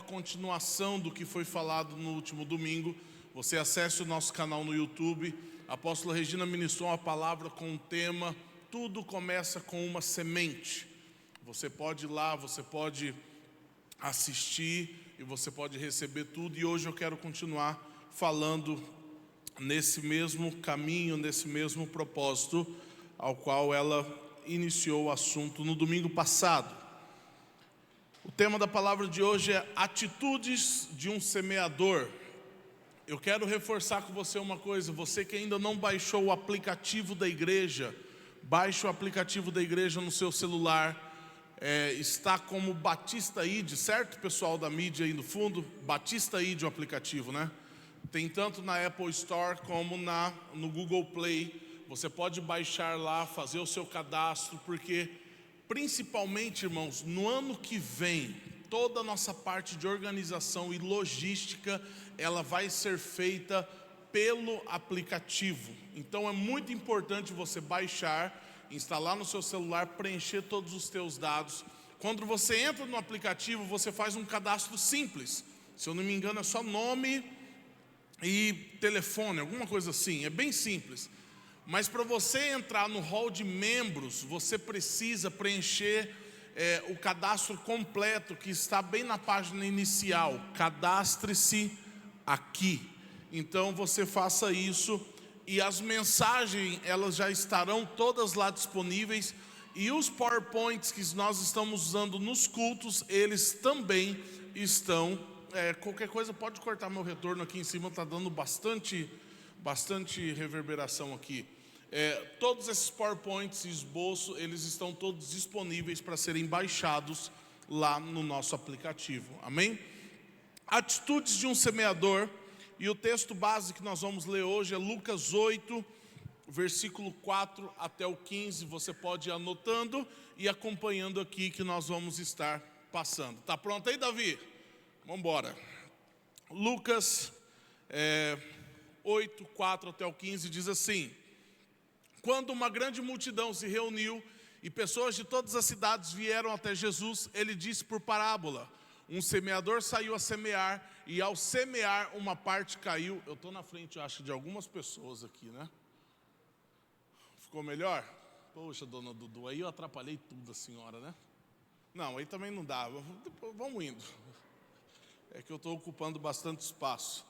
continuação do que foi falado no último domingo. Você acesse o nosso canal no YouTube. A apóstola Regina ministrou uma palavra com o tema Tudo começa com uma semente. Você pode ir lá, você pode assistir e você pode receber tudo. E hoje eu quero continuar falando nesse mesmo caminho, nesse mesmo propósito ao qual ela iniciou o assunto no domingo passado. O tema da palavra de hoje é atitudes de um semeador. Eu quero reforçar com você uma coisa: você que ainda não baixou o aplicativo da igreja, baixe o aplicativo da igreja no seu celular. Está como Batista ID, certo, pessoal da mídia aí no fundo? Batista ID o aplicativo, né? Tem tanto na Apple Store como no Google Play. Você pode baixar lá, fazer o seu cadastro, porque principalmente, irmãos, no ano que vem, toda a nossa parte de organização e logística, ela vai ser feita pelo aplicativo. Então é muito importante você baixar, instalar no seu celular, preencher todos os teus dados. Quando você entra no aplicativo, você faz um cadastro simples. Se eu não me engano, é só nome e telefone, alguma coisa assim, é bem simples. Mas para você entrar no hall de membros, você precisa preencher o cadastro completo, que está bem na página inicial. Cadastre-se aqui. Então você faça isso, e as mensagens, elas já estarão todas lá disponíveis, e os PowerPoints que nós estamos usando nos cultos, eles também estão. Qualquer coisa pode cortar meu retorno aqui em cima, está dando bastante reverberação aqui. Todos esses PowerPoints e esboço, eles estão todos disponíveis para serem baixados lá no nosso aplicativo, amém? Atitudes de um semeador. E o texto base que nós vamos ler hoje é Lucas 8, versículo 4 até o 15. Você pode ir anotando e acompanhando aqui que nós vamos estar passando. Tá pronto aí, Davi? Vamos embora. Lucas 8, 4 até o 15 diz assim: quando uma grande multidão se reuniu e pessoas de todas as cidades vieram até Jesus, ele disse por parábola: um semeador saiu a semear, e ao semear uma parte caiu. Eu estou na frente, eu acho, de algumas pessoas aqui, né? Ficou melhor? Poxa, dona Dudu, aí eu atrapalhei tudo a senhora, né? Não, aí também não dá. Vamos indo. É que eu estou ocupando bastante espaço.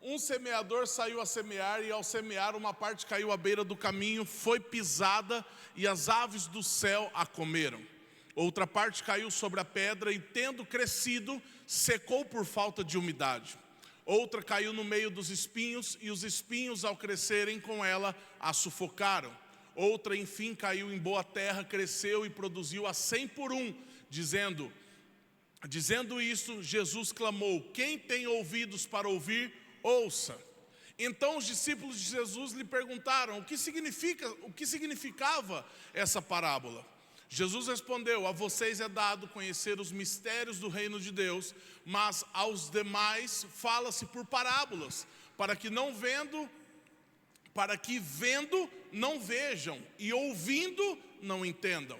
Um semeador saiu a semear, e ao semear uma parte caiu à beira do caminho, foi pisada, e as aves do céu a comeram. Outra parte caiu sobre a pedra e, tendo crescido, secou por falta de umidade. Outra caiu no meio dos espinhos, e os espinhos, ao crescerem com ela, a sufocaram. Outra, enfim, caiu em boa terra, cresceu e produziu a 100 por um. Dizendo isso, Jesus clamou: quem tem ouvidos para ouvir, ouça. Então os discípulos de Jesus lhe perguntaram o que significava essa parábola. Jesus respondeu: a vocês é dado conhecer os mistérios do reino de Deus, mas aos demais fala-se por parábolas, para que vendo não vejam, e ouvindo não entendam.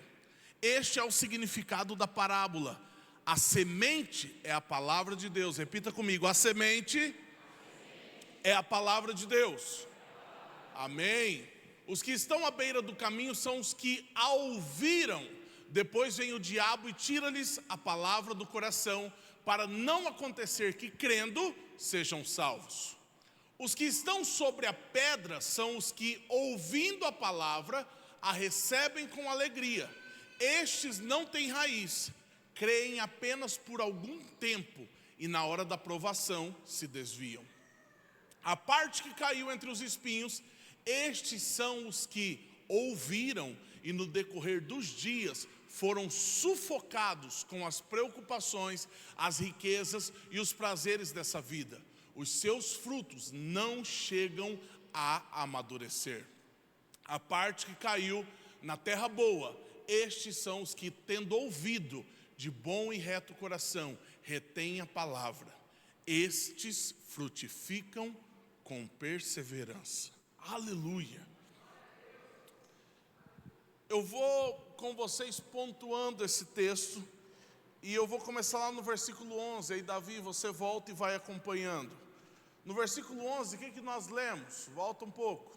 Este é o significado da parábola. A semente é a palavra de Deus. Repita comigo: a semente é a palavra de Deus. Amém. Os que estão à beira do caminho são os que a ouviram. Depois vem o diabo e tira-lhes a palavra do coração, para não acontecer que, crendo, sejam salvos. Os que estão sobre a pedra são os que, ouvindo a palavra, a recebem com alegria. Estes não têm raiz, creem apenas por algum tempo, e na hora da provação se desviam. A parte que caiu entre os espinhos, estes são os que ouviram e no decorrer dos dias foram sufocados com as preocupações, as riquezas e os prazeres dessa vida. Os seus frutos não chegam a amadurecer. A parte que caiu na terra boa, estes são os que, tendo ouvido de bom e reto coração, retêm a palavra. Estes frutificam com perseverança. Aleluia. Eu vou com vocês pontuando esse texto, E eu vou começar lá no versículo 11, aí Davi, você volta e vai acompanhando. No versículo 11, o que nós lemos? Volta um pouco.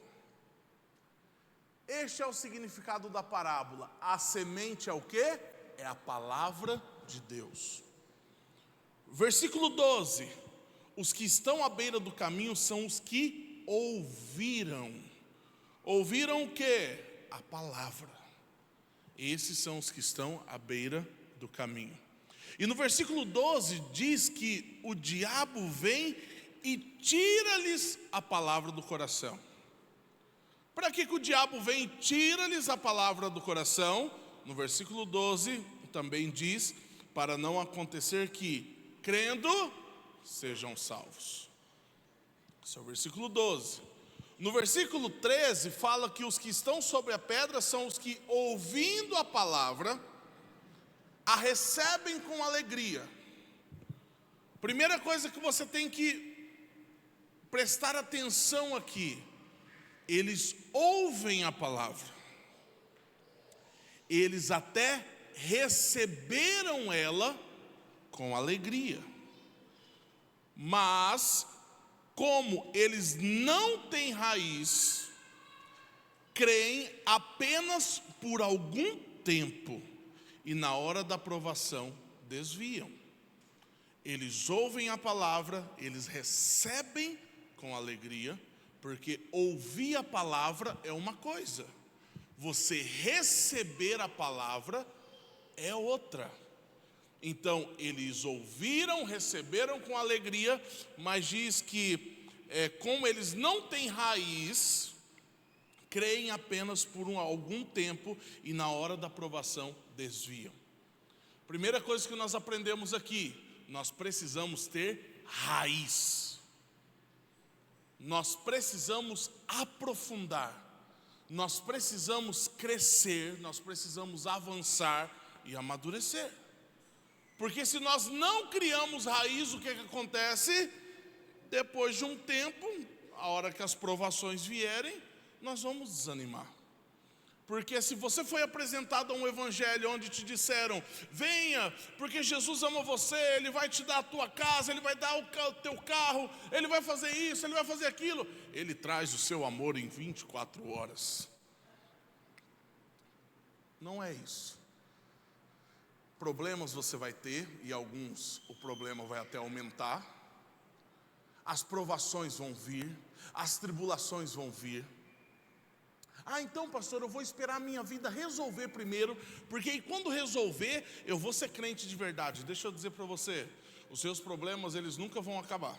Este é o significado da parábola. A semente é o quê? É a palavra de Deus. Versículo 12. Os que estão à beira do caminho são os que ouviram. Ouviram o quê? A palavra. Esses são os que estão à beira do caminho. E no versículo 12 diz que o diabo vem e tira-lhes a palavra do coração. Para que o diabo vem e tira-lhes a palavra do coração? No versículo 12 também diz, para não acontecer que, crendo, sejam salvos. Esse é o versículo 12. No versículo 13 fala que os que estão sobre a pedra são os que, ouvindo a palavra, a recebem com alegria. Primeira coisa que você tem que prestar atenção aqui, eles ouvem a palavra, eles até receberam ela com alegria, mas como eles não têm raiz, creem apenas por algum tempo e na hora da provação desviam. Eles ouvem a palavra, eles recebem com alegria, porque ouvir a palavra é uma coisa, você receber a palavra é outra. Então eles ouviram, receberam com alegria, mas diz que como eles não têm raiz, creem apenas por algum tempo e na hora da provação desviam. Primeira coisa que nós aprendemos aqui, nós precisamos ter raiz. Nós precisamos aprofundar, nós precisamos crescer, nós precisamos avançar e amadurecer. Porque se nós não criamos raiz, o que acontece? Depois de um tempo, a hora que as provações vierem, nós vamos desanimar. Porque se você foi apresentado a um evangelho onde te disseram, venha, porque Jesus ama você, Ele vai te dar a tua casa, Ele vai dar o teu carro, Ele vai fazer isso, Ele vai fazer aquilo. Ele traz o seu amor em 24 horas. Não é isso. Problemas você vai ter, e alguns o problema vai até aumentar. As provações vão vir, as tribulações vão vir. Então pastor, eu vou esperar a minha vida resolver primeiro, porque aí quando resolver, eu vou ser crente de verdade. Deixa eu dizer para você, os seus problemas eles nunca vão acabar.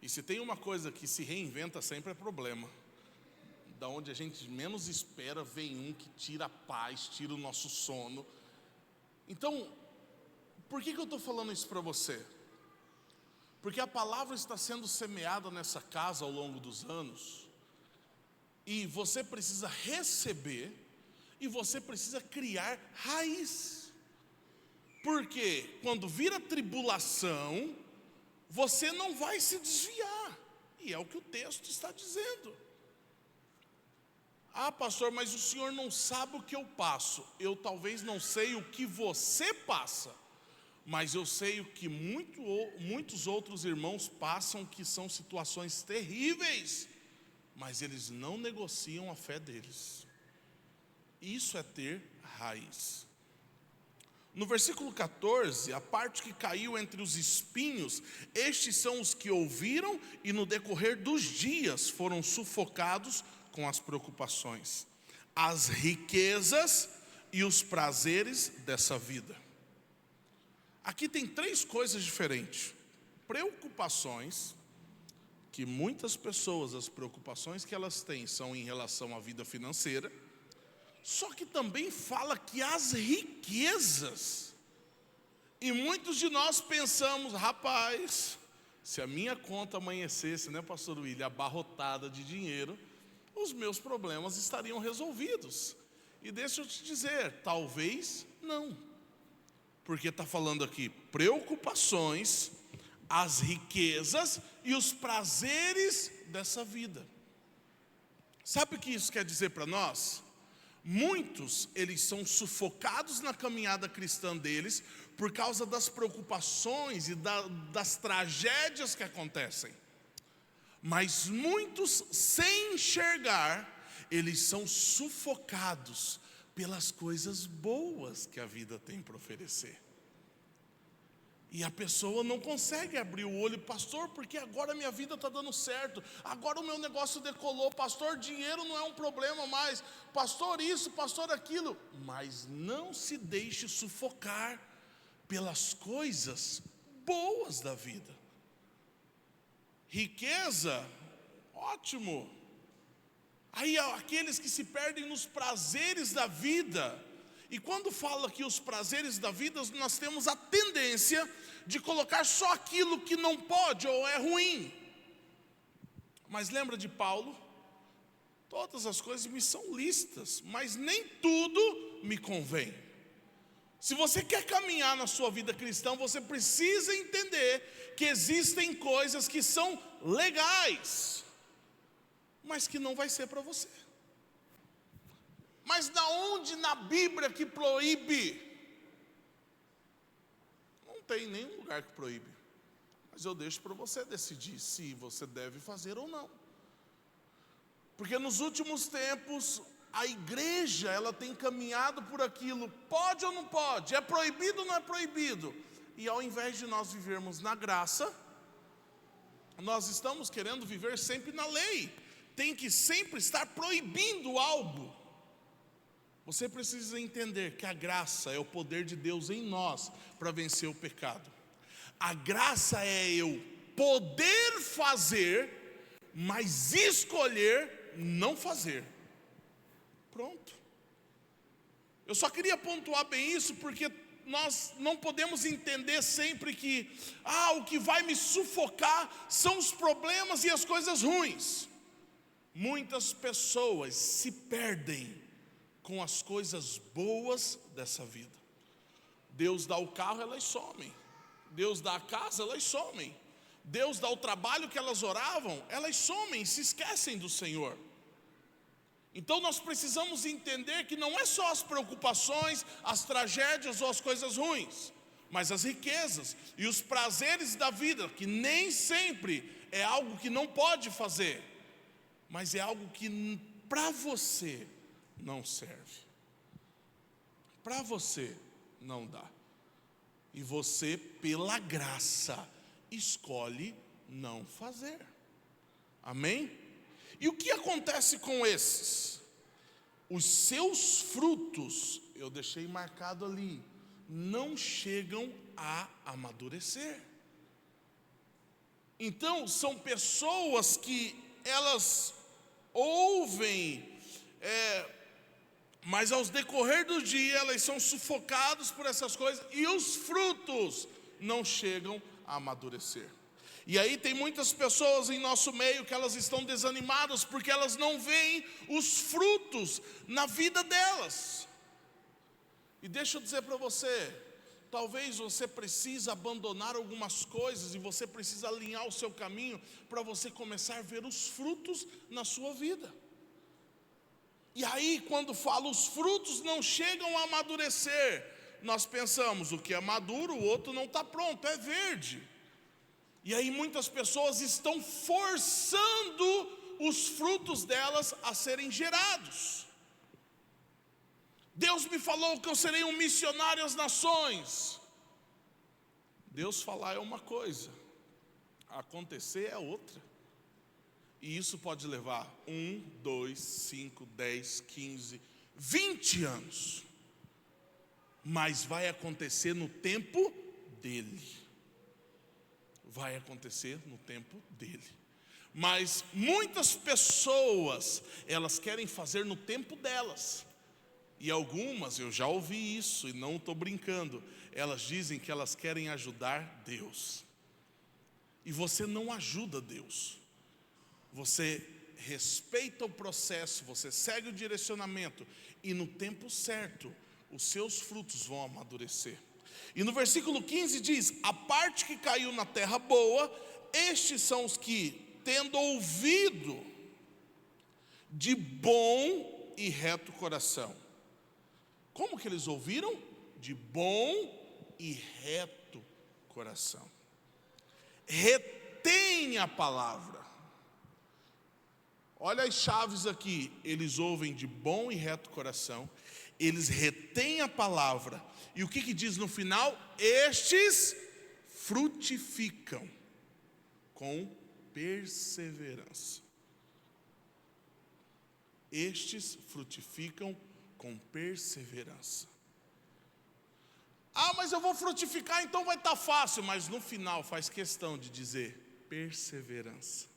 E se tem uma coisa que se reinventa sempre é problema. Da onde a gente menos espera, vem um que tira a paz, tira o nosso sono. Então, por que eu estou falando isso para você? Porque a palavra está sendo semeada nessa casa ao longo dos anos, e você precisa receber, e você precisa criar raiz. Porque quando vir a tribulação, você não vai se desviar, e é o que o texto está dizendo. Pastor, mas o senhor não sabe o que eu passo. Eu talvez não sei o que você passa, mas eu sei o que muitos outros irmãos passam, que são situações terríveis, mas eles não negociam a fé deles. Isso é ter raiz. No versículo 14, a parte que caiu entre os espinhos, estes são os que ouviram e no decorrer dos dias foram sufocados com as preocupações, as riquezas e os prazeres dessa vida. Aqui tem três coisas diferentes. Preocupações, que muitas pessoas, as preocupações que elas têm são em relação à vida financeira. Só que também fala que as riquezas, e muitos de nós pensamos, rapaz, se a minha conta amanhecesse, né, pastor William, abarrotada de dinheiro, os meus problemas estariam resolvidos. E deixa eu te dizer, talvez não. Porque está falando aqui, preocupações, as riquezas e os prazeres dessa vida. Sabe o que isso quer dizer para nós? Muitos, eles são sufocados na caminhada cristã deles por causa das preocupações e das tragédias que acontecem. Mas muitos, sem enxergar, eles são sufocados pelas coisas boas que a vida tem para oferecer. E a pessoa não consegue abrir o olho, pastor, porque agora minha vida está dando certo, agora o meu negócio decolou, pastor, dinheiro não é um problema mais, pastor isso, pastor aquilo. Mas não se deixe sufocar pelas coisas boas da vida. Riqueza, ótimo. Aí aqueles que se perdem nos prazeres da vida. E quando fala que os prazeres da vida, nós temos a tendência de colocar só aquilo que não pode ou é ruim. Mas lembra de Paulo? Todas as coisas me são lícitas, mas nem tudo me convém. Se você quer caminhar na sua vida cristã, você precisa entender que existem coisas que são legais, mas que não vai ser para você. Mas da onde na Bíblia que proíbe? Não tem nenhum lugar que proíbe. Mas eu deixo para você decidir se você deve fazer ou não. Porque nos últimos tempos, a igreja, ela tem caminhado por aquilo, pode ou não pode, é proibido ou não é proibido. E ao invés de nós vivermos na graça, nós estamos querendo viver sempre na lei. Tem que sempre estar proibindo algo. Você precisa entender que a graça é o poder de Deus em nós para vencer o pecado. A graça é eu poder fazer, mas escolher não fazer. Pronto. Eu só queria pontuar bem isso porque nós não podemos entender sempre que o que vai me sufocar são os problemas e as coisas ruins. Muitas pessoas se perdem com as coisas boas dessa vida. Deus dá o carro, elas somem. Deus dá a casa, elas somem. Deus dá o trabalho que elas oravam, elas somem, se esquecem do Senhor. Então nós precisamos entender que não é só as preocupações, as tragédias ou as coisas ruins, mas as riquezas e os prazeres da vida, que nem sempre é algo que não pode fazer, mas é algo que para você não serve. Para você não dá. E você, pela graça, escolhe não fazer. Amém? E o que acontece com esses? Os seus frutos, eu deixei marcado ali, não chegam a amadurecer. Então, são pessoas que elas ouvem, mas ao decorrer do dia elas são sufocadas por essas coisas e os frutos não chegam a amadurecer. E aí tem muitas pessoas em nosso meio que elas estão desanimadas porque elas não veem os frutos na vida delas. E deixa eu dizer para você, talvez você precise abandonar algumas coisas e você precisa alinhar o seu caminho para você começar a ver os frutos na sua vida. E aí, quando falo os frutos não chegam a amadurecer, nós pensamos, o que é maduro, o outro não está pronto, é verde. E aí muitas pessoas estão forçando os frutos delas a serem gerados. Deus me falou que eu serei um missionário às nações. Deus falar é uma coisa, acontecer é outra. E isso pode levar 1, 2, 5, 10, 15, 20 anos. Mas vai acontecer no tempo dele. Vai acontecer no tempo dele. Mas muitas pessoas, elas querem fazer no tempo delas. E algumas, eu já ouvi isso e não estou brincando, elas dizem que elas querem ajudar Deus. E você não ajuda Deus. Você respeita o processo, você segue o direcionamento e no tempo certo os seus frutos vão amadurecer. E no versículo 15 diz: a parte que caiu na terra boa, estes são os que, tendo ouvido de bom e reto coração. Como que eles ouviram? De bom e reto coração. Retém a palavra. Olha as chaves aqui. Eles ouvem de bom e reto coração. Eles retêm a palavra. E o que diz no final? Estes frutificam com perseverança. Estes frutificam com perseverança. Ah, mas eu vou frutificar, então vai estar fácil. Mas no final faz questão de dizer perseverança.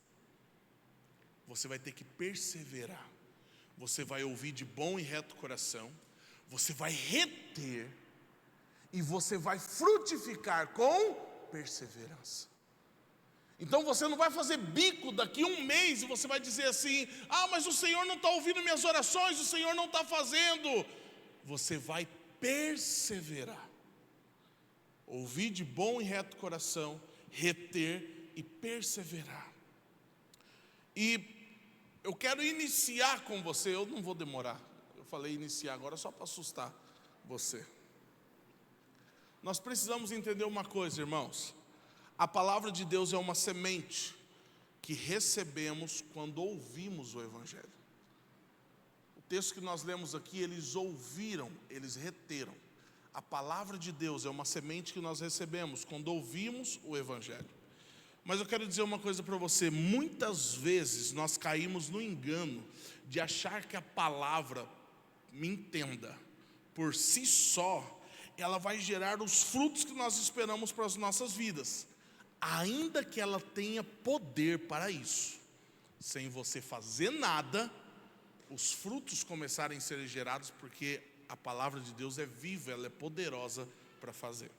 Você vai ter que perseverar. Você vai ouvir de bom e reto coração. Você vai reter. E você vai frutificar com perseverança. Então você não vai fazer bico daqui a um mês e você vai dizer assim: ah, mas o Senhor não está ouvindo minhas orações, o Senhor não está fazendo. Você vai perseverar. Ouvir de bom e reto coração, reter e perseverar. E eu quero iniciar com você, eu não vou demorar. Eu falei iniciar agora só para assustar você. Nós precisamos entender uma coisa, irmãos. A palavra de Deus é uma semente que recebemos quando ouvimos o Evangelho. O texto que nós lemos aqui, eles ouviram, eles reteram. A palavra de Deus é uma semente que nós recebemos quando ouvimos o Evangelho. Mas eu quero dizer uma coisa para você. Muitas vezes nós caímos no engano de achar que a palavra, me entenda, por si só, ela vai gerar os frutos que nós esperamos para as nossas vidas. Ainda que ela tenha poder para isso. Sem você fazer nada, os frutos começarem a ser gerados, porque a palavra de Deus é viva, ela é poderosa para fazer.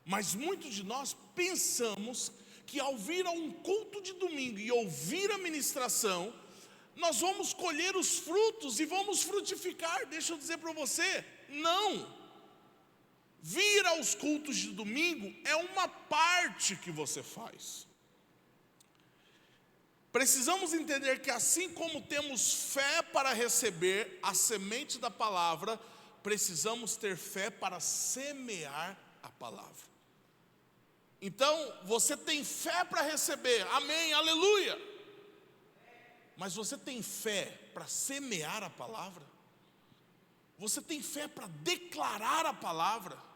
Mas muitos de nós pensamos que ao vir a um culto de domingo e ouvir a ministração, nós vamos colher os frutos e vamos frutificar. Deixa eu dizer para você, não. Vir aos cultos de domingo é uma parte que você faz. Precisamos entender que assim como temos fé para receber a semente da palavra, precisamos ter fé para semear a palavra. Então, você tem fé para receber, amém, aleluia. Mas você tem fé para semear a palavra? Você tem fé para declarar a palavra?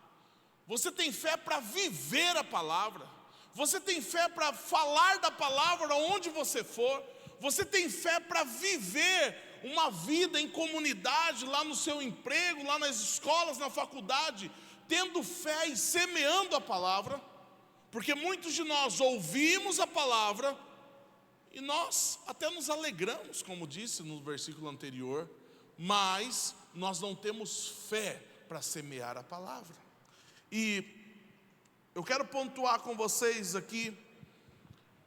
Você tem fé para viver a palavra? Você tem fé para falar da palavra onde você for? Você tem fé para viver uma vida em comunidade, lá no seu emprego, lá nas escolas, na faculdade, tendo fé e semeando a palavra? Porque muitos de nós ouvimos a palavra e nós até nos alegramos, como disse no versículo anterior, mas nós não temos fé para semear a palavra. E eu quero pontuar com vocês aqui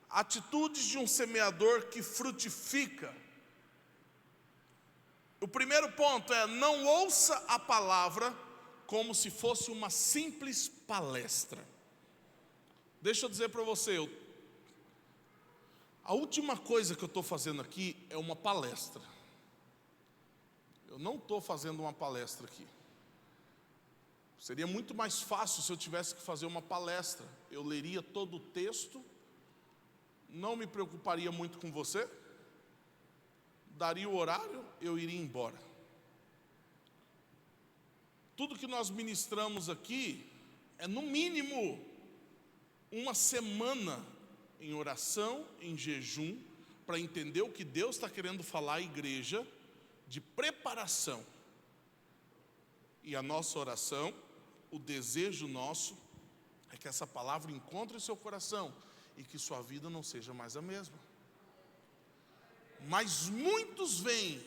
atitudes de um semeador que frutifica. O primeiro ponto é: não ouça a palavra como se fosse uma simples palestra. Deixa eu dizer para você, a última coisa que eu estou fazendo aqui é uma palestra. Eu não estou fazendo uma palestra aqui. Seria muito mais fácil se eu tivesse que fazer uma palestra. Eu leria todo o texto, não me preocuparia muito com você, daria o horário, eu iria embora. Tudo que nós ministramos aqui é no mínimo uma semana em oração, em jejum, para entender o que Deus está querendo falar à igreja, de preparação. E a nossa oração, o desejo nosso, é que essa palavra encontre o seu coração e que sua vida não seja mais a mesma. Mas muitos vêm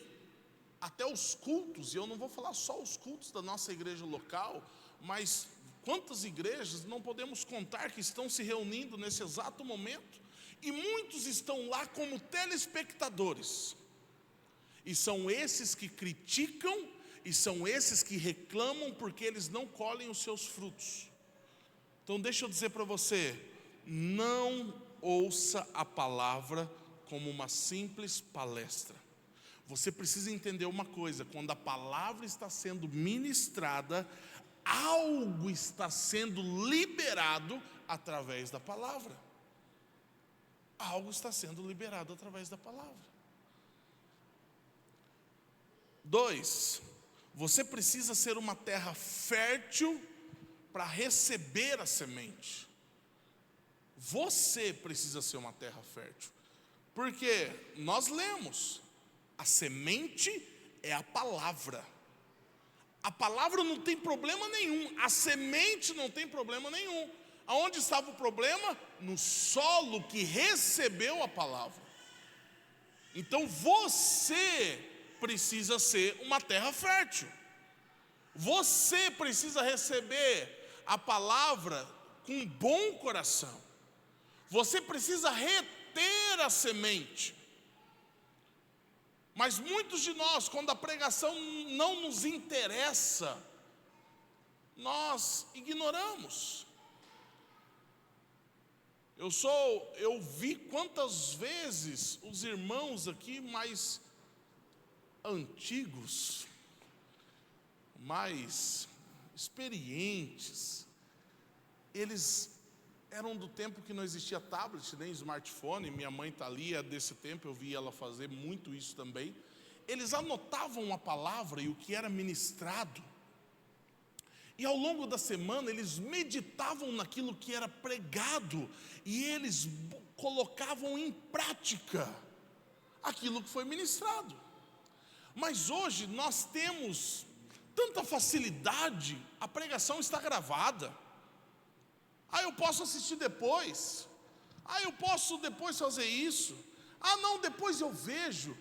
até os cultos, e eu não vou falar só os cultos da nossa igreja local, mas quantas igrejas não podemos contar que estão se reunindo nesse exato momento, e muitos estão lá como telespectadores, e são esses que criticam, e são esses que reclamam porque eles não colhem os seus frutos. Então deixa eu dizer para você, não ouça a palavra como uma simples palestra. Você precisa entender uma coisa: quando a palavra está sendo ministrada, algo está sendo liberado através da palavra. Algo está sendo liberado através da palavra. 2, você precisa ser uma terra fértil para receber a semente. Você precisa ser uma terra fértil. Porque nós lemos, a semente é a palavra. A palavra não tem problema nenhum, a semente não tem problema nenhum. Aonde estava o problema? No solo que recebeu a palavra. Então você precisa ser uma terra fértil. Você precisa receber a palavra com bom coração. Você precisa reter a semente. Mas muitos de nós, quando a pregação não nos interessa, nós ignoramos. Eu vi quantas vezes os irmãos aqui mais antigos, mais experientes, eles eram do tempo que não existia tablet, nem smartphone. Minha mãe está ali, é desse tempo, eu vi ela fazer muito isso também. Eles anotavam a palavra e o que era ministrado, e ao longo da semana eles meditavam naquilo que era pregado, e eles colocavam em prática aquilo que foi ministrado. Mas hoje nós temos tanta facilidade, a pregação está gravada. Eu posso assistir depois. Eu posso depois fazer isso. Não, depois eu vejo.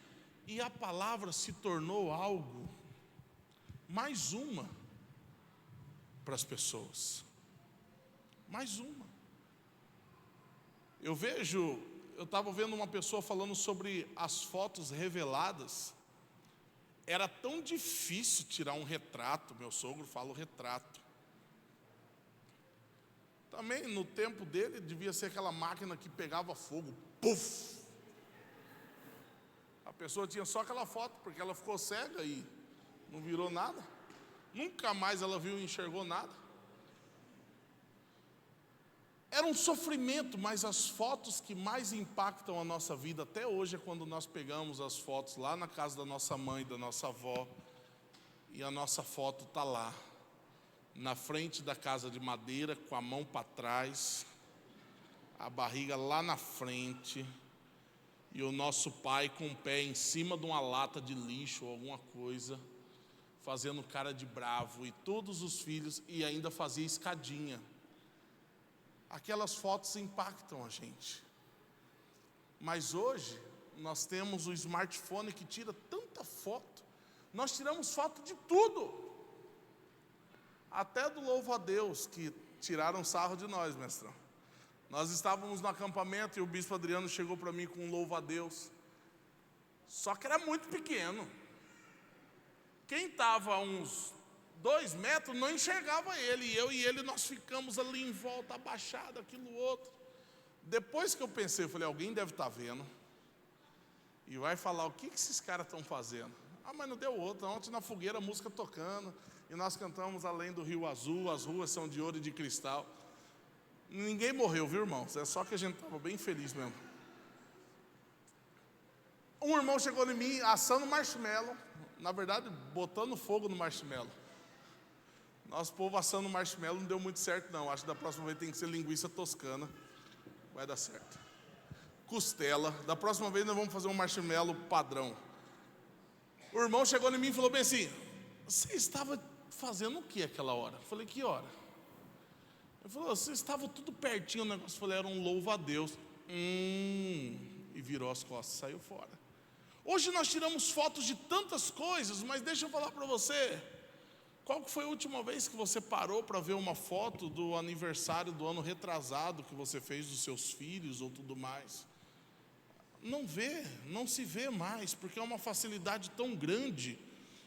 E a palavra se tornou algo, mais uma, para as pessoas. Mais uma. Eu estava vendo uma pessoa falando sobre as fotos reveladas. Era tão difícil tirar um retrato, meu sogro fala o retrato. Também no tempo dele devia ser aquela máquina que pegava fogo, puf! A pessoa tinha só aquela foto, porque ela ficou cega e não virou nada. Nunca mais ela viu e enxergou nada. Era um sofrimento, mas as fotos que mais impactam a nossa vida até hoje é quando nós pegamos as fotos lá na casa da nossa mãe, da nossa avó, e a nossa foto está lá, na frente da casa de madeira, com a mão para trás, a barriga lá na frente, e o nosso pai com o pé em cima de uma lata de lixo ou alguma coisa, fazendo cara de bravo, e todos os filhos, e ainda fazia escadinha. Aquelas fotos impactam a gente. Mas hoje nós temos o smartphone que tira tanta foto. Nós tiramos foto de tudo, até do louvo a Deus, que tiraram sarro de nós, mestrão. Nós estávamos no acampamento e o bispo Adriano chegou para mim com um louvo a Deus, só que era muito pequeno. Quem estava a uns 2 metros não enxergava ele, e eu e ele nós ficamos ali em volta, abaixado, aquilo outro. Depois que eu pensei, eu falei, alguém deve estar vendo e vai falar, o que esses caras estão fazendo? Mas não deu outra. Ontem na fogueira a música tocando, e nós cantamos Além do Rio Azul, as ruas são de ouro e de cristal. Ninguém morreu, viu, irmãos? É só que a gente estava bem feliz mesmo. Um irmão chegou em mim assando marshmallow, na verdade botando fogo no marshmallow. Nosso povo assando marshmallow não deu muito certo não. Acho que da próxima vez tem que ser linguiça toscana, vai dar certo. Costela, da próxima vez nós vamos fazer um marshmallow padrão. O irmão chegou em mim e falou bem assim, você estava fazendo o que aquela hora? Eu falei, que hora? Ele falou, você estava tudo pertinho, o negócio. Eu falei, era um louvo a Deus. E virou as costas, saiu fora. Hoje nós tiramos fotos de tantas coisas, mas deixa eu falar para você, qual que foi a última vez que você parou para ver uma foto do aniversário do ano retrasado que você fez dos seus filhos ou tudo mais? Não se vê mais, porque é uma facilidade tão grande.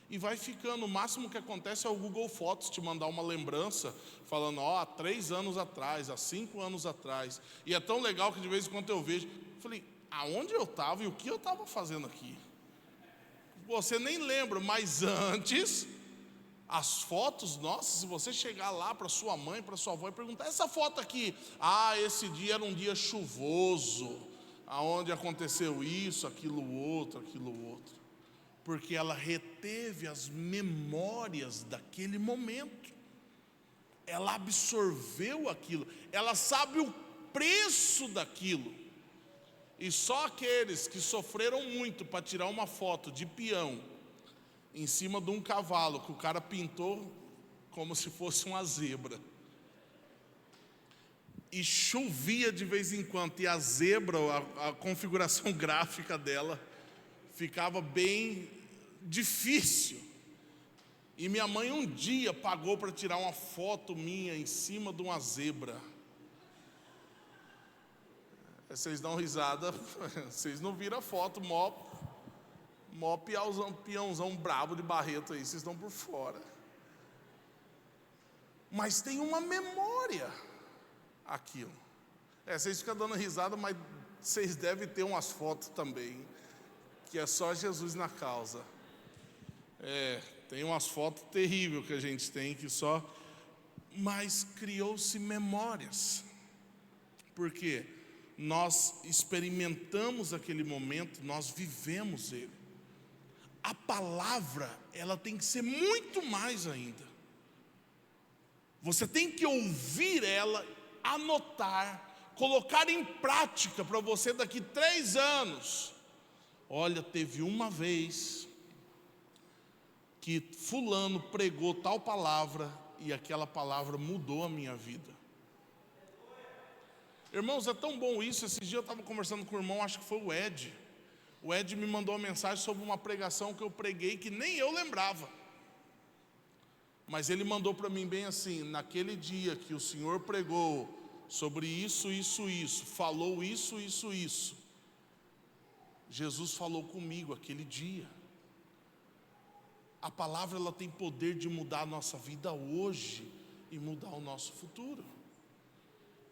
E vai ficando, o máximo que acontece é o Google Fotos te mandar uma lembrança, falando, há 3 anos atrás, há 5 anos atrás. E é tão legal que de vez em quando eu vejo, falei, aonde eu estava e o que eu estava fazendo aqui? você nem lembra, mas antes, as fotos, nossa, se você chegar lá para sua mãe, para sua avó e perguntar, essa foto aqui, esse dia era um dia chuvoso, aonde aconteceu isso, aquilo outro, porque ela reteve as memórias daquele momento, ela absorveu aquilo, ela sabe o preço daquilo. E só aqueles que sofreram muito para tirar uma foto de peão em cima de um cavalo que o cara pintou como se fosse uma zebra, e chovia de vez em quando, e a zebra, a configuração gráfica dela ficava bem difícil. E minha mãe um dia pagou para tirar uma foto minha em cima de uma zebra. Vocês dão risada, vocês não viram a foto, mó peãozão brabo de Barreto aí, vocês estão por fora. Mas tem uma memória aquilo. Vocês ficam dando risada, mas vocês devem ter umas fotos também, que é só Jesus na causa. Tem umas fotos terríveis que a gente tem, mas criou-se memórias. Por quê? Nós experimentamos aquele momento, nós vivemos ele. A palavra, ela tem que ser muito mais ainda. Você tem que ouvir ela, anotar, colocar em prática para você daqui 3 anos. Olha, teve uma vez que fulano pregou tal palavra e aquela palavra mudou a minha vida. Irmãos, é tão bom isso. Esse dia eu estava conversando com o irmão, acho que foi o Ed. O Ed me mandou uma mensagem sobre uma pregação que eu preguei, que nem eu lembrava. Mas ele mandou para mim bem assim: naquele dia que o Senhor pregou sobre isso, falou isso, Jesus falou comigo aquele dia. A palavra, ela tem poder de mudar a nossa vida hoje e mudar o nosso futuro.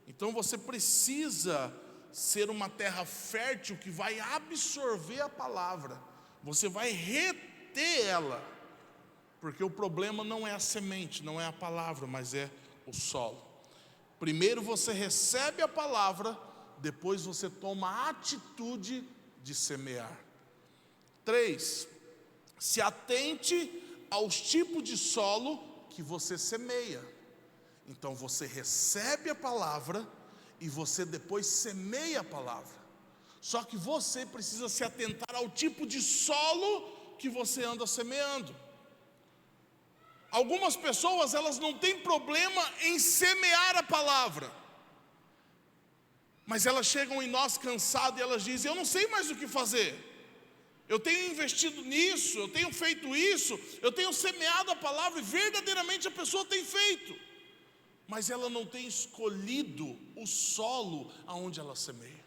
Então você precisa ser uma terra fértil que vai absorver a palavra. Você vai reter ela. Porque o problema não é a semente, não é a palavra, mas é o solo. Primeiro você recebe a palavra, depois você toma a atitude de semear. 3, se atente aos tipos de solo que você semeia. Então você recebe a palavra e você depois semeia a palavra. Só que você precisa se atentar ao tipo de solo que você anda semeando. Algumas pessoas, elas não têm problema em semear a palavra, mas elas chegam em nós cansadas e elas dizem: eu não sei mais o que fazer, eu tenho investido nisso, eu tenho feito isso, eu tenho semeado a palavra, e verdadeiramente a pessoa tem feito, mas ela não tem escolhido o solo aonde ela semeia.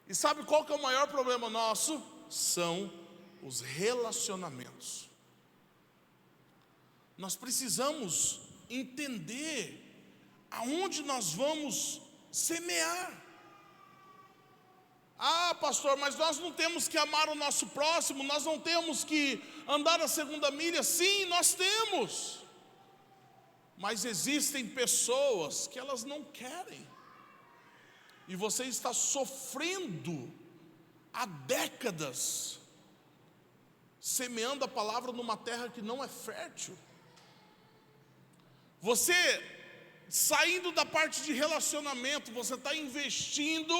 E sabe qual que é o maior problema nosso? São os relacionamentos. Nós precisamos entender aonde nós vamos semear. Pastor, mas nós não temos que amar o nosso próximo, nós não temos que andar a segunda milha. Sim, nós temos. Mas existem pessoas que elas não querem. E você está sofrendo há décadas, semeando a palavra numa terra que não é fértil. Você, saindo da parte de relacionamento, você está investindo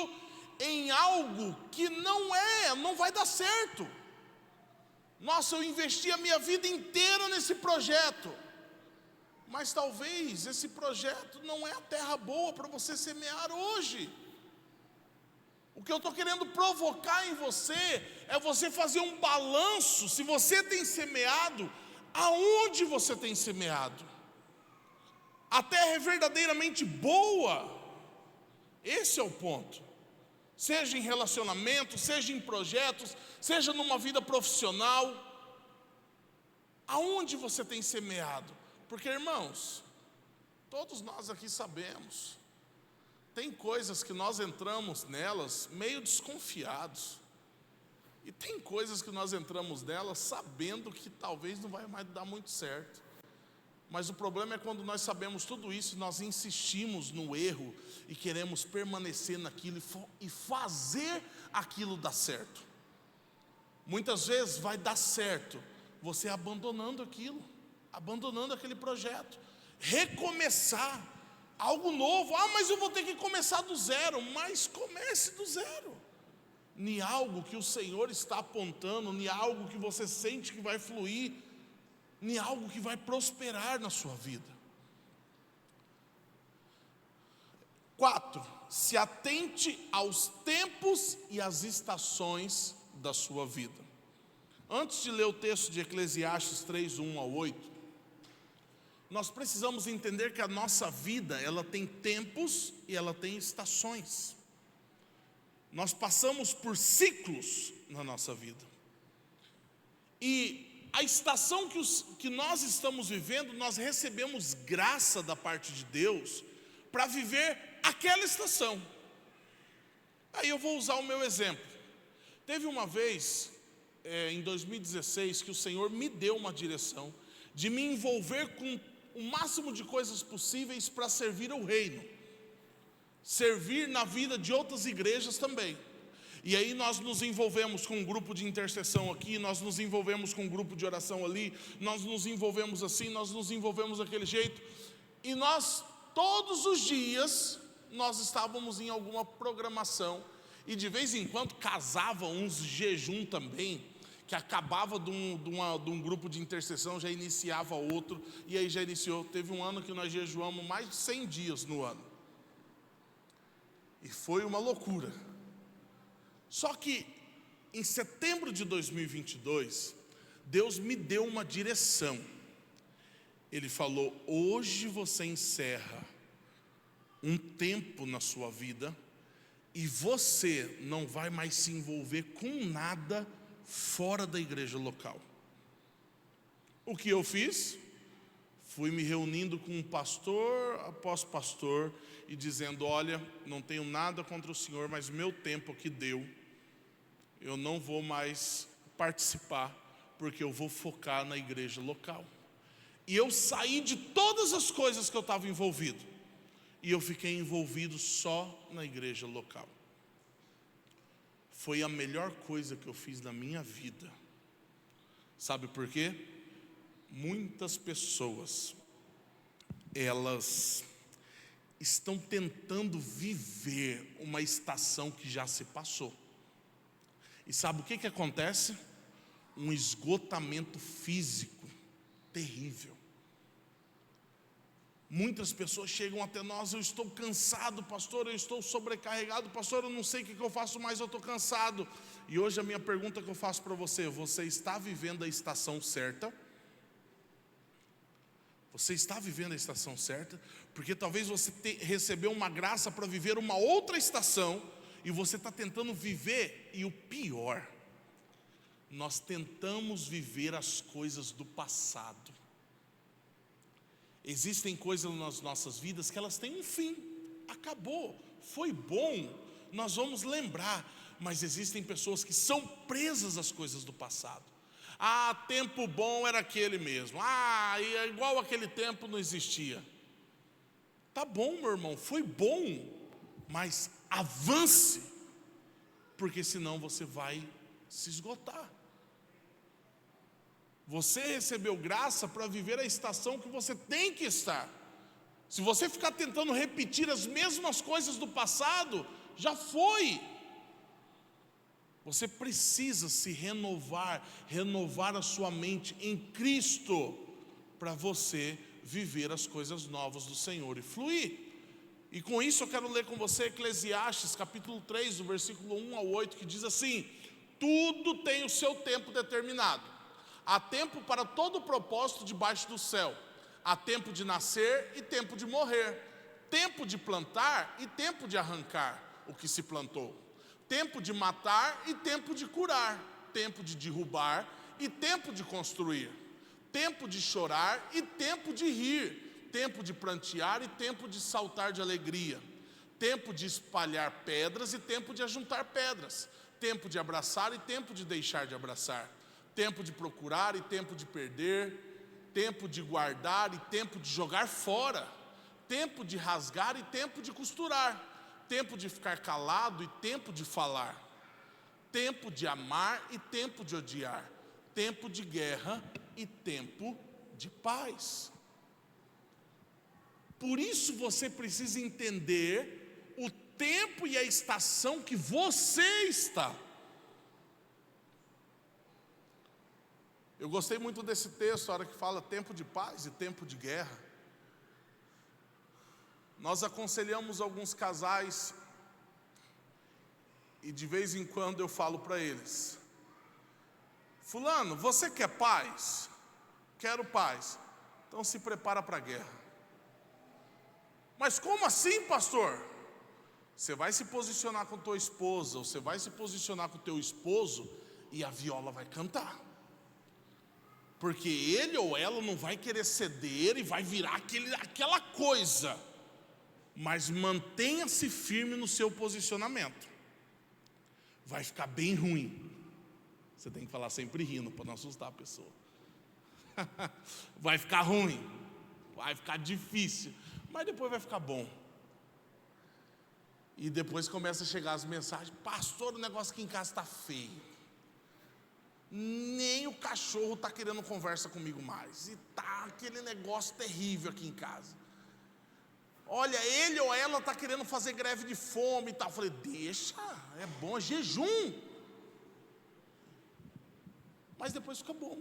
em algo que não vai dar certo. Nossa, eu investi a minha vida inteira nesse projeto, mas talvez esse projeto não é a terra boa para você semear hoje. O que eu estou querendo provocar em você é você fazer um balanço. Se você tem semeado, aonde você tem semeado? A terra é verdadeiramente boa? Esse é o ponto. Seja em relacionamento, seja em projetos, seja numa vida profissional. Aonde você tem semeado? Porque, irmãos, todos nós aqui sabemos, tem coisas que nós entramos nelas meio desconfiados. E tem coisas que nós entramos nela sabendo que talvez não vai mais dar muito certo. Mas o problema é quando nós sabemos tudo isso, nós insistimos no erro e queremos permanecer naquilo e fazer aquilo dar certo. Muitas vezes vai dar certo você abandonando aquilo, abandonando aquele projeto, recomeçar algo novo. Mas eu vou ter que começar do zero. Mas comece do zero, em algo que o Senhor está apontando, em algo que você sente que vai fluir, em algo que vai prosperar na sua vida. 4, se atente aos tempos e às estações da sua vida. Antes de ler o texto de Eclesiastes 3, 1 ao 8, nós precisamos entender que a nossa vida, ela tem tempos e ela tem estações. Nós passamos por ciclos na nossa vida. E a estação que nós estamos vivendo, nós recebemos graça da parte de Deus para viver aquela estação. Aí eu vou usar o meu exemplo. Teve uma vez, em 2016, que o Senhor me deu uma direção de me envolver com o máximo de coisas possíveis para servir ao reino, servir na vida de outras igrejas também. E aí nós nos envolvemos com um grupo de intercessão aqui, nós nos envolvemos com um grupo de oração ali, nós nos envolvemos assim, nós nos envolvemos daquele jeito. E nós, todos os dias, nós estávamos em alguma programação. E de vez em quando casava uns jejum também, que acabava de um grupo de intercessão, já iniciava outro, e aí já iniciou. Teve um ano que nós jejuamos mais de 100 dias no ano. E foi uma loucura. Só que em setembro de 2022, Deus me deu uma direção. Ele falou: hoje você encerra um tempo na sua vida e você não vai mais se envolver com nada fora da igreja local. O que eu fiz? Fui me reunindo com um pastor após pastor e dizendo: olha, não tenho nada contra o senhor, mas meu tempo aqui deu. Eu não vou mais participar, porque eu vou focar na igreja local. E eu saí de todas as coisas que eu estava envolvido, e eu fiquei envolvido só na igreja local. Foi a melhor coisa que eu fiz na minha vida. Sabe por quê? Muitas pessoas, elas estão tentando viver uma estação que já se passou. E sabe o que acontece? Um esgotamento físico terrível. Muitas pessoas chegam até nós: eu estou cansado, pastor, eu estou sobrecarregado, pastor, eu não sei o que eu faço, mas eu estou cansado. E hoje a minha pergunta que eu faço para você: você está vivendo a estação certa? Você está vivendo a estação certa? Porque talvez você recebeu uma graça para viver uma outra estação, e você está tentando viver, e o pior, nós tentamos viver as coisas do passado. Existem coisas nas nossas vidas que elas têm um fim, acabou, foi bom, nós vamos lembrar. Mas existem pessoas que são presas às coisas do passado. Tempo bom era aquele mesmo. E é igual aquele tempo não existia. Tá bom, meu irmão, foi bom, mas avance, porque senão você vai se esgotar. Você recebeu graça para viver a estação que você tem que estar. Se você ficar tentando repetir as mesmas coisas do passado, já foi. Você precisa se renovar a sua mente em Cristo, para você viver as coisas novas do Senhor e fluir. E com isso eu quero ler com você Eclesiastes capítulo 3, do versículo 1 ao 8, que diz assim: tudo tem o seu tempo determinado. Há tempo para todo propósito debaixo do céu. Há tempo de nascer e tempo de morrer. Tempo de plantar e tempo de arrancar o que se plantou. Tempo de matar e tempo de curar. Tempo de derrubar e tempo de construir. Tempo de chorar e tempo de rir. Tempo de prantear e tempo de saltar de alegria. Tempo de espalhar pedras e tempo de ajuntar pedras. tempo de abraçar e tempo de deixar de abraçar, tempo de procurar e tempo de perder, tempo de guardar e tempo de jogar fora, tempo de rasgar e tempo de costurar, tempo de ficar calado e tempo de falar, tempo de amar e tempo de odiar, tempo de guerra e tempo de paz. Por isso você precisa entender o tempo e a estação que você está. Eu gostei muito desse texto, a hora que fala tempo de paz e tempo de guerra. Nós aconselhamos alguns casais e de vez em quando eu falo para eles: fulano, você quer paz? Quero paz. Então se prepara para a guerra. Mas como assim, pastor? Você vai se posicionar com tua esposa, ou você vai se posicionar com teu esposo e a viola vai cantar. Porque ele ou ela não vai querer ceder e vai virar aquela coisa. Mas mantenha-se firme no seu posicionamento. Vai ficar bem ruim. Você tem que falar sempre rindo para não assustar a pessoa. Vai ficar ruim, vai ficar difícil, mas depois vai ficar bom. E depois começa a chegar as mensagens: pastor, o negócio aqui em casa está feio. Nem o cachorro está querendo conversa comigo mais. E tá aquele negócio terrível aqui em casa. Olha, ele ou ela está querendo fazer greve de fome e tal. Eu falei: deixa, é bom, é jejum. Mas depois fica bom.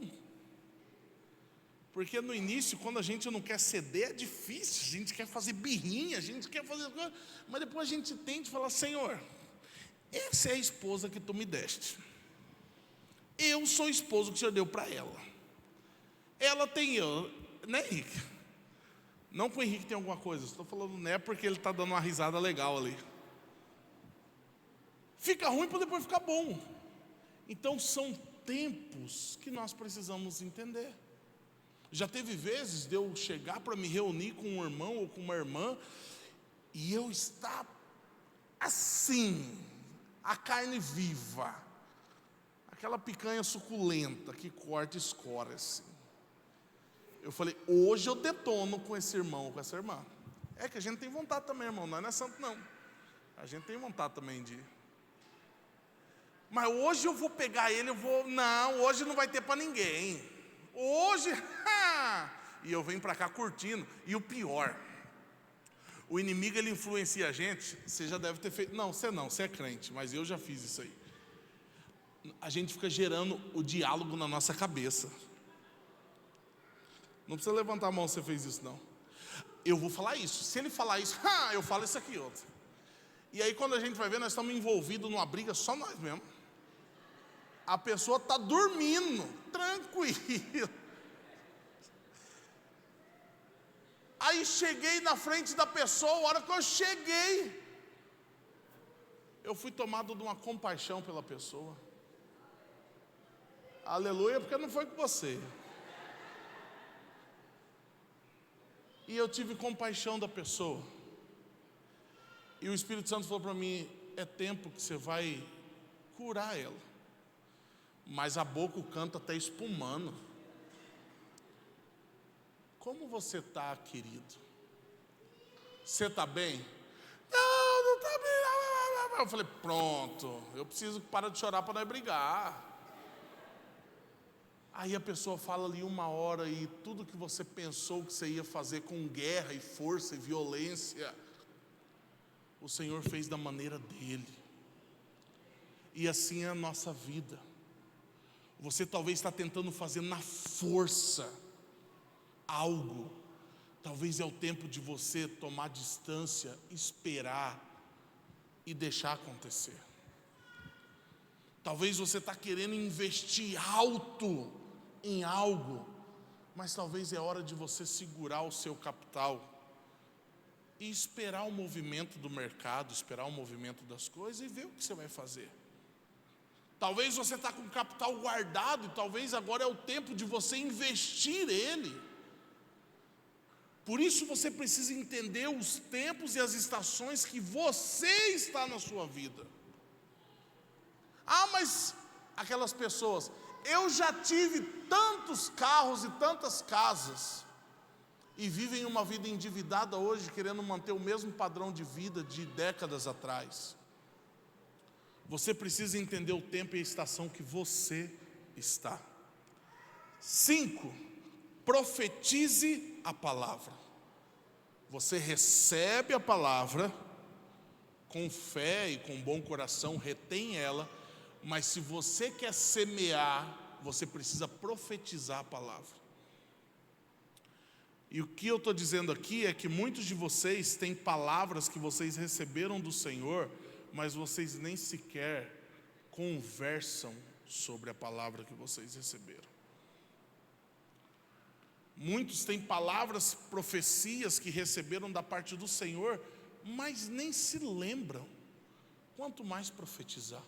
Porque no início, quando a gente não quer ceder, é difícil. A gente quer fazer birrinha, a gente quer fazer coisa. Mas depois a gente tenta e fala: Senhor, essa é a esposa que tu me deste. Eu sou o esposo que o Senhor deu para ela. Ela tem eu, né, Henrique? Não que o Henrique tem alguma coisa, estou falando né porque ele está dando uma risada legal ali. Fica ruim para depois ficar bom. Então são tempos que nós precisamos entender. Já teve vezes de eu chegar para me reunir com um irmão ou com uma irmã e eu estar assim, a carne viva, aquela picanha suculenta que corta e escora assim. Eu falei: hoje eu detono com esse irmão ou com essa irmã. É que a gente tem vontade também, irmão, nós não é santo não. A gente tem vontade também de ir. Mas hoje eu vou pegar ele, não, hoje não vai ter para ninguém. Hoje, e eu venho para cá curtindo. E o pior, o inimigo ele influencia a gente. Você já deve ter feito, não, você é crente, mas eu já fiz isso aí. A gente fica gerando o diálogo na nossa cabeça. Não precisa levantar a mão se você fez isso não. Eu vou falar isso, se ele falar isso, eu falo isso aqui outro. E aí quando a gente vai ver, nós estamos envolvidos numa briga só nós mesmos. A pessoa está dormindo, tranquilo. Aí cheguei na frente da pessoa, a hora que eu cheguei, eu fui tomado de uma compaixão pela pessoa. Aleluia, porque não foi com você. E eu tive compaixão da pessoa. E o Espírito Santo falou para mim: é tempo que você vai curar ela. Mas a boca, o canto está espumando. Como você está, querido? Você está bem? Não está bem. Eu falei: pronto, eu preciso parar de chorar para nós brigar. Aí a pessoa fala ali 1 hora e tudo que você pensou que você ia fazer com guerra e força e violência, o Senhor fez da maneira dele. E assim é a nossa vida. Você talvez está tentando fazer na força algo. Talvez é o tempo de você tomar distância, esperar e deixar acontecer. Talvez você está querendo investir alto em algo, mas talvez é hora de você segurar o seu capital e esperar o movimento do mercado, esperar o movimento das coisas e ver o que você vai fazer. Talvez você está com o capital guardado e talvez agora é o tempo de você investir ele. Por isso você precisa entender os tempos e as estações que você está na sua vida. Ah, mas aquelas pessoas, eu já tive tantos carros e tantas casas, e vivem uma vida endividada hoje, querendo manter o mesmo padrão de vida de décadas atrás. Você precisa entender o tempo e a estação que você está. 5, profetize a palavra. Você recebe a palavra com fé e com bom coração, retém ela, mas se você quer semear, você precisa profetizar a palavra. E o que eu estou dizendo aqui é que muitos de vocês têm palavras que vocês receberam do Senhor, mas vocês nem sequer conversam sobre a palavra que vocês receberam. Muitos têm palavras, profecias que receberam da parte do Senhor, mas nem se lembram, quanto mais profetizar.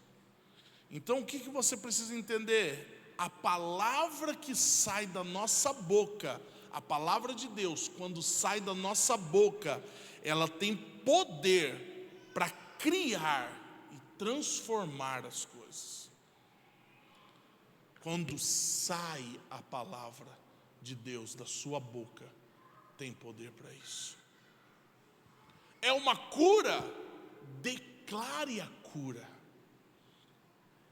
Então o que você precisa entender? A palavra que sai da nossa boca, a palavra de Deus, quando sai da nossa boca, ela tem poder para criar e transformar as coisas. Quando sai a palavra de Deus da sua boca, tem poder para isso. É uma cura, declare a cura.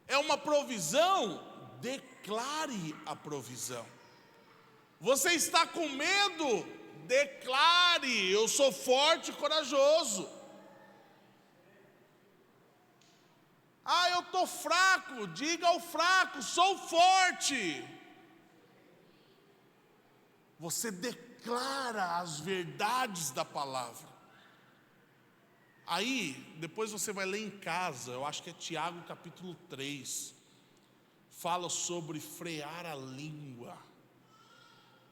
É uma provisão, declare a provisão. Você está com medo? Declare: eu sou forte e corajoso. Ah, eu estou fraco. Diga ao fraco: sou forte. Você declara as verdades da palavra. Aí, depois você vai ler em casa, eu acho que é Tiago capítulo 3, fala sobre frear a língua.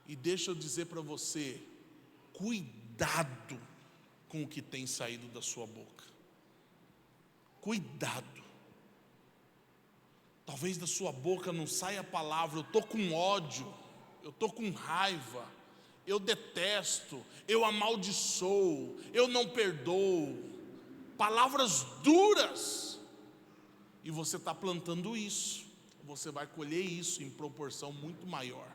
E deixa eu dizer para você, cuidado com o que tem saído da sua boca. Cuidado. Talvez da sua boca não saia a palavra: eu estou com ódio, eu estou com raiva, eu detesto, eu amaldiçoo, eu não perdoo. Palavras duras. E você está plantando isso. Você vai colher isso em proporção muito maior.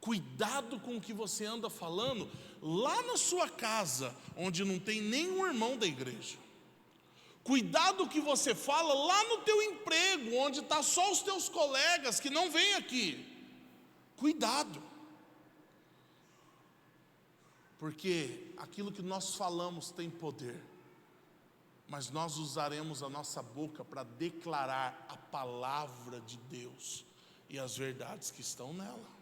Cuidado com o que você anda falando lá na sua casa, onde não tem nenhum irmão da igreja. Cuidado com o que você fala lá no teu emprego, onde está só os teus colegas que não vêm aqui. Cuidado. Porque aquilo que nós falamos tem poder, mas nós usaremos a nossa boca para declarar a palavra de Deus e as verdades que estão nela.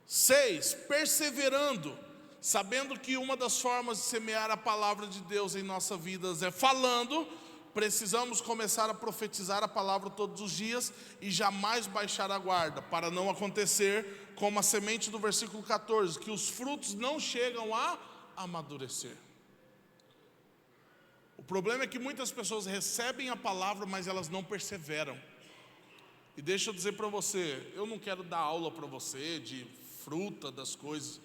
6, perseverando, sabendo que uma das formas de semear a palavra de Deus em nossas vidas é falando. Precisamos começar a profetizar a palavra todos os dias e jamais baixar a guarda, para não acontecer como a semente do versículo 14, que os frutos não chegam a amadurecer. O problema é que muitas pessoas recebem a palavra, mas elas não perseveram. E deixa eu dizer para você, eu não quero dar aula para você de fruta das coisas,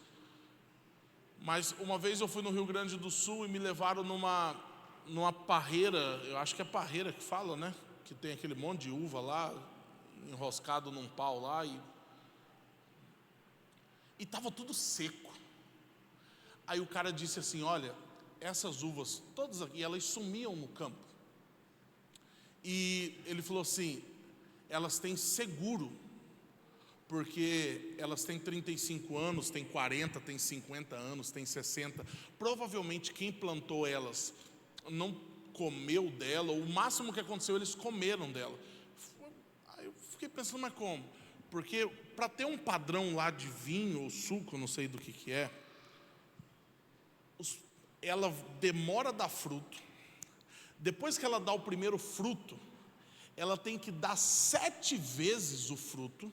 mas uma vez eu fui no Rio Grande do Sul e me levaram numa parreira, eu acho que é parreira que fala, né? Que tem aquele monte de uva lá, enroscado num pau lá, e estava tudo seco. Aí o cara disse assim: olha, essas uvas todas aqui, elas sumiam no campo. E ele falou assim: elas têm seguro, porque elas têm 35 anos, têm 40, têm 50 anos, têm 60. Provavelmente quem plantou elas não comeu dela, ou o máximo que aconteceu, eles comeram dela. Aí eu fiquei pensando, mas como? Porque para ter um padrão lá de vinho ou suco, não sei do que é, ela demora a dar fruto. Depois que ela dá o primeiro fruto, ela tem que dar 7 vezes o fruto.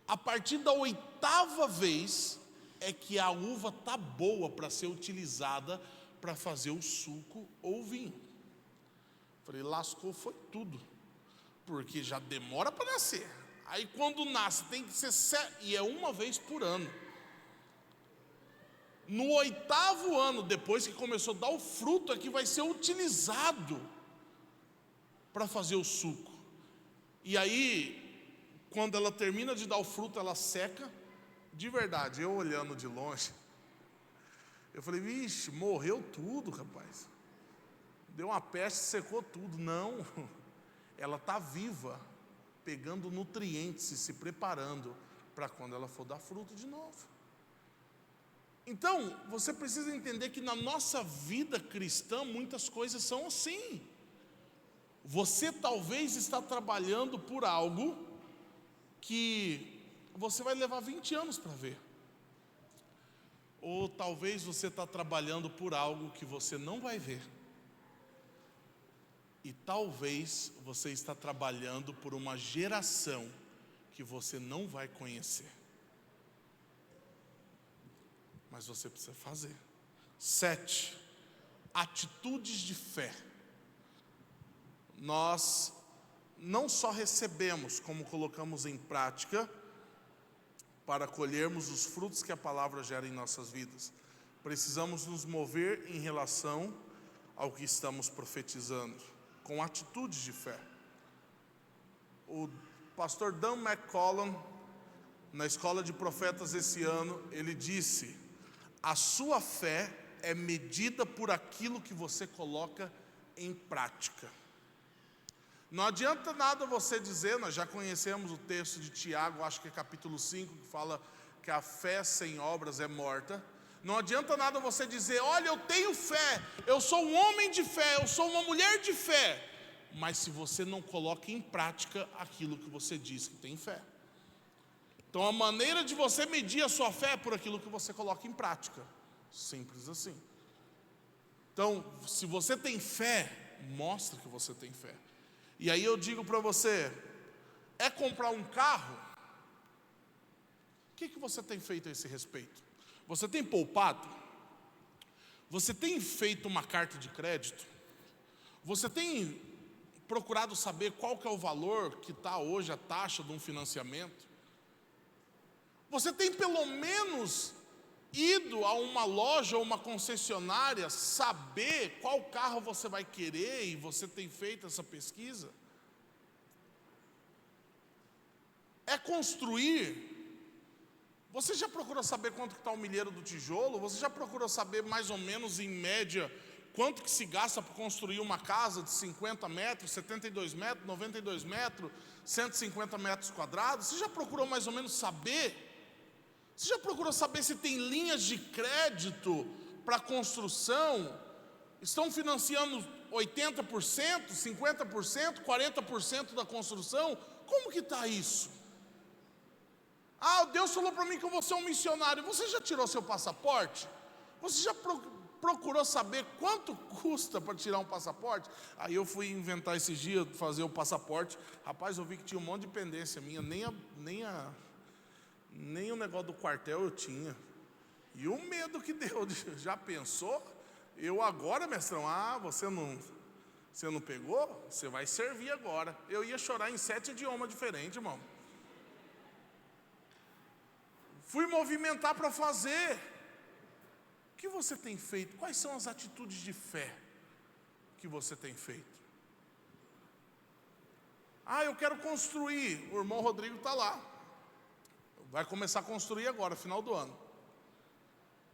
A partir da 8ª vez é que a uva está boa para ser utilizada para fazer o suco ou o vinho. Falei, lascou, foi tudo, porque já demora para nascer. Aí quando nasce tem que ser 7, e é uma vez por ano. No 8º ano, depois que começou a dar o fruto, é que vai ser utilizado para fazer o suco. E aí, quando ela termina de dar o fruto, ela seca. De verdade, eu olhando de longe, eu falei, vixe, morreu tudo, rapaz. Deu uma peste, secou tudo. Não, ela está viva, pegando nutrientes e se preparando para quando ela for dar fruto de novo. Então, você precisa entender que na nossa vida cristã, muitas coisas são assim. Você talvez está trabalhando por algo que você vai levar 20 anos para ver. Ou talvez você está trabalhando por algo que você não vai ver. E talvez você está trabalhando por uma geração que você não vai conhecer. Mas você precisa fazer. 7. Atitudes de fé. Nós não só recebemos, como colocamos em prática, para colhermos os frutos que a palavra gera em nossas vidas. Precisamos nos mover em relação ao que estamos profetizando, com atitudes de fé. O pastor Dan McCollum, na Escola de Profetas esse ano, ele disse: a sua fé é medida por aquilo que você coloca em prática. Não adianta nada você dizer, nós já conhecemos o texto de Tiago, acho que é capítulo 5, que fala que a fé sem obras é morta. Não adianta nada você dizer, olha, eu tenho fé, eu sou um homem de fé, eu sou uma mulher de fé. Mas se você não coloca em prática aquilo que você diz que tem fé. Então a maneira de você medir a sua fé é por aquilo que você coloca em prática. Simples assim. Então, se você tem fé, mostra que você tem fé. E aí eu digo para você, é comprar um carro? O que você tem feito a esse respeito? Você tem poupado? Você tem feito uma carta de crédito? Você tem procurado saber qual que é o valor que está hoje a taxa de um financiamento? Você tem pelo menos ido a uma loja ou uma concessionária saber qual carro você vai querer e você tem feito essa pesquisa? É construir. Você já procurou saber quanto que está o milheiro do tijolo? Você já procurou saber mais ou menos em média quanto que se gasta para construir uma casa de 50 metros, 72 metros, 92 metros, 150 metros quadrados? Você já procurou mais ou menos saber? Você já procurou saber se tem linhas de crédito para construção? Estão financiando 80%, 50%, 40% da construção? Como que está isso? Ah, Deus falou para mim que eu vou ser um missionário. Você já tirou seu passaporte? Você já procurou saber quanto custa para tirar um passaporte? Aí eu fui inventar esses dias, fazer o passaporte. Rapaz, eu vi que tinha um monte de pendência minha, nem o negócio do quartel eu tinha. E o medo que deu, já pensou? Eu agora, mestrão, você não pegou? Você vai servir agora. Eu ia chorar em 7 idiomas diferentes, irmão. Fui movimentar para fazer. O que você tem feito? Quais são as atitudes de fé que você tem feito? Eu quero construir. O irmão Rodrigo está lá. Vai começar a construir agora, final do ano.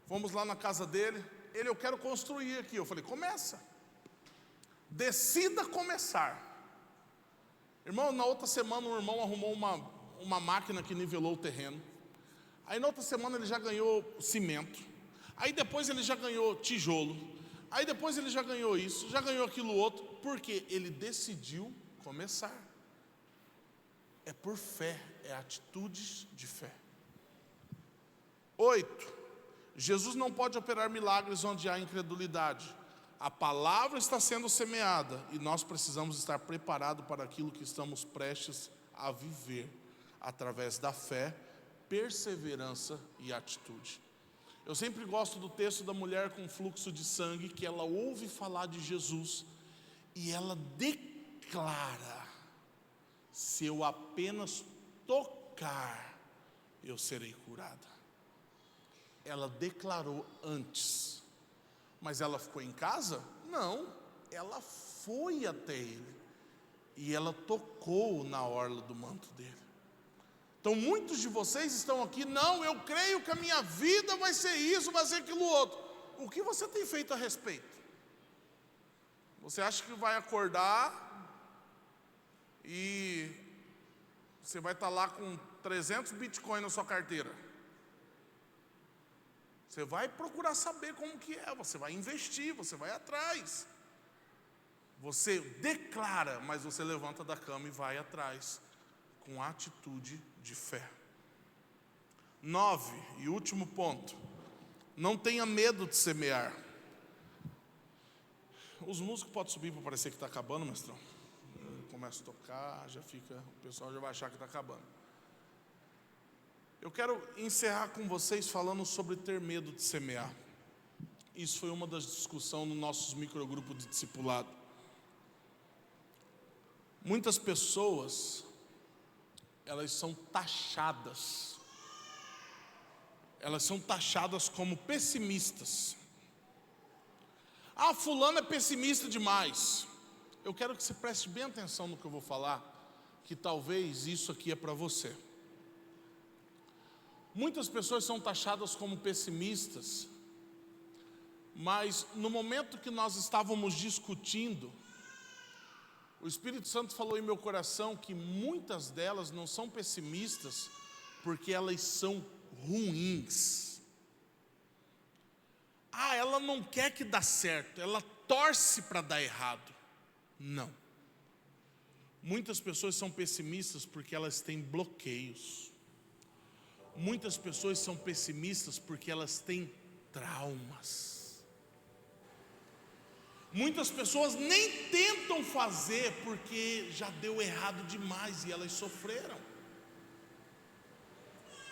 Fomos lá na casa dele. Eu quero construir aqui. Eu falei, começa. Decida começar. Irmão, na outra semana um irmão arrumou uma máquina que nivelou o terreno. Aí na outra semana ele já ganhou cimento. Aí depois ele já ganhou tijolo. Aí depois ele já ganhou isso, já ganhou aquilo outro. Porque ele decidiu começar. É por fé, é atitudes de fé. 8. Jesus não pode operar milagres onde há incredulidade. A palavra está sendo semeada e nós precisamos estar preparados para aquilo que estamos prestes a viver, através da fé, perseverança e atitude. Eu sempre gosto do texto da mulher com fluxo de sangue, que ela ouve falar de Jesus e ela declara: se eu apenas tocar, eu serei curada. Ela declarou antes, mas ela ficou em casa? Não, ela foi até ele. e ela tocou na orla do manto dele. Então muitos de vocês estão aqui, não, eu creio que a minha vida vai ser isso, vai ser aquilo outro. O que você tem feito a respeito? Você acha que vai acordar e você vai estar lá com 300 bitcoins na sua carteira? Você vai procurar saber como que é, você vai investir, você vai atrás. Você declara, mas você levanta da cama e vai atrás, com atitude de fé. 9, e último ponto, não tenha medo de semear. Os músicos podem subir para parecer que está acabando, mestrão. Começa a tocar, já fica, o pessoal já vai achar que está acabando. Eu quero encerrar com vocês falando sobre ter medo de semear. Isso foi uma das discussões no nosso microgrupo de discipulado. Muitas pessoas, elas são taxadas como pessimistas. Ah, fulano é pessimista demais. Eu quero que você preste bem atenção no que eu vou falar, que talvez isso aqui é para você. Muitas pessoas são taxadas como pessimistas, mas no momento que nós estávamos discutindo, o Espírito Santo falou em meu coração que muitas delas não são pessimistas porque elas são ruins. Ah, ela não quer que dê certo, ela torce para dar errado. Não. Muitas pessoas são pessimistas porque elas têm bloqueios. Muitas pessoas são pessimistas porque elas têm traumas. Muitas pessoas nem tentam fazer porque já deu errado demais e elas sofreram.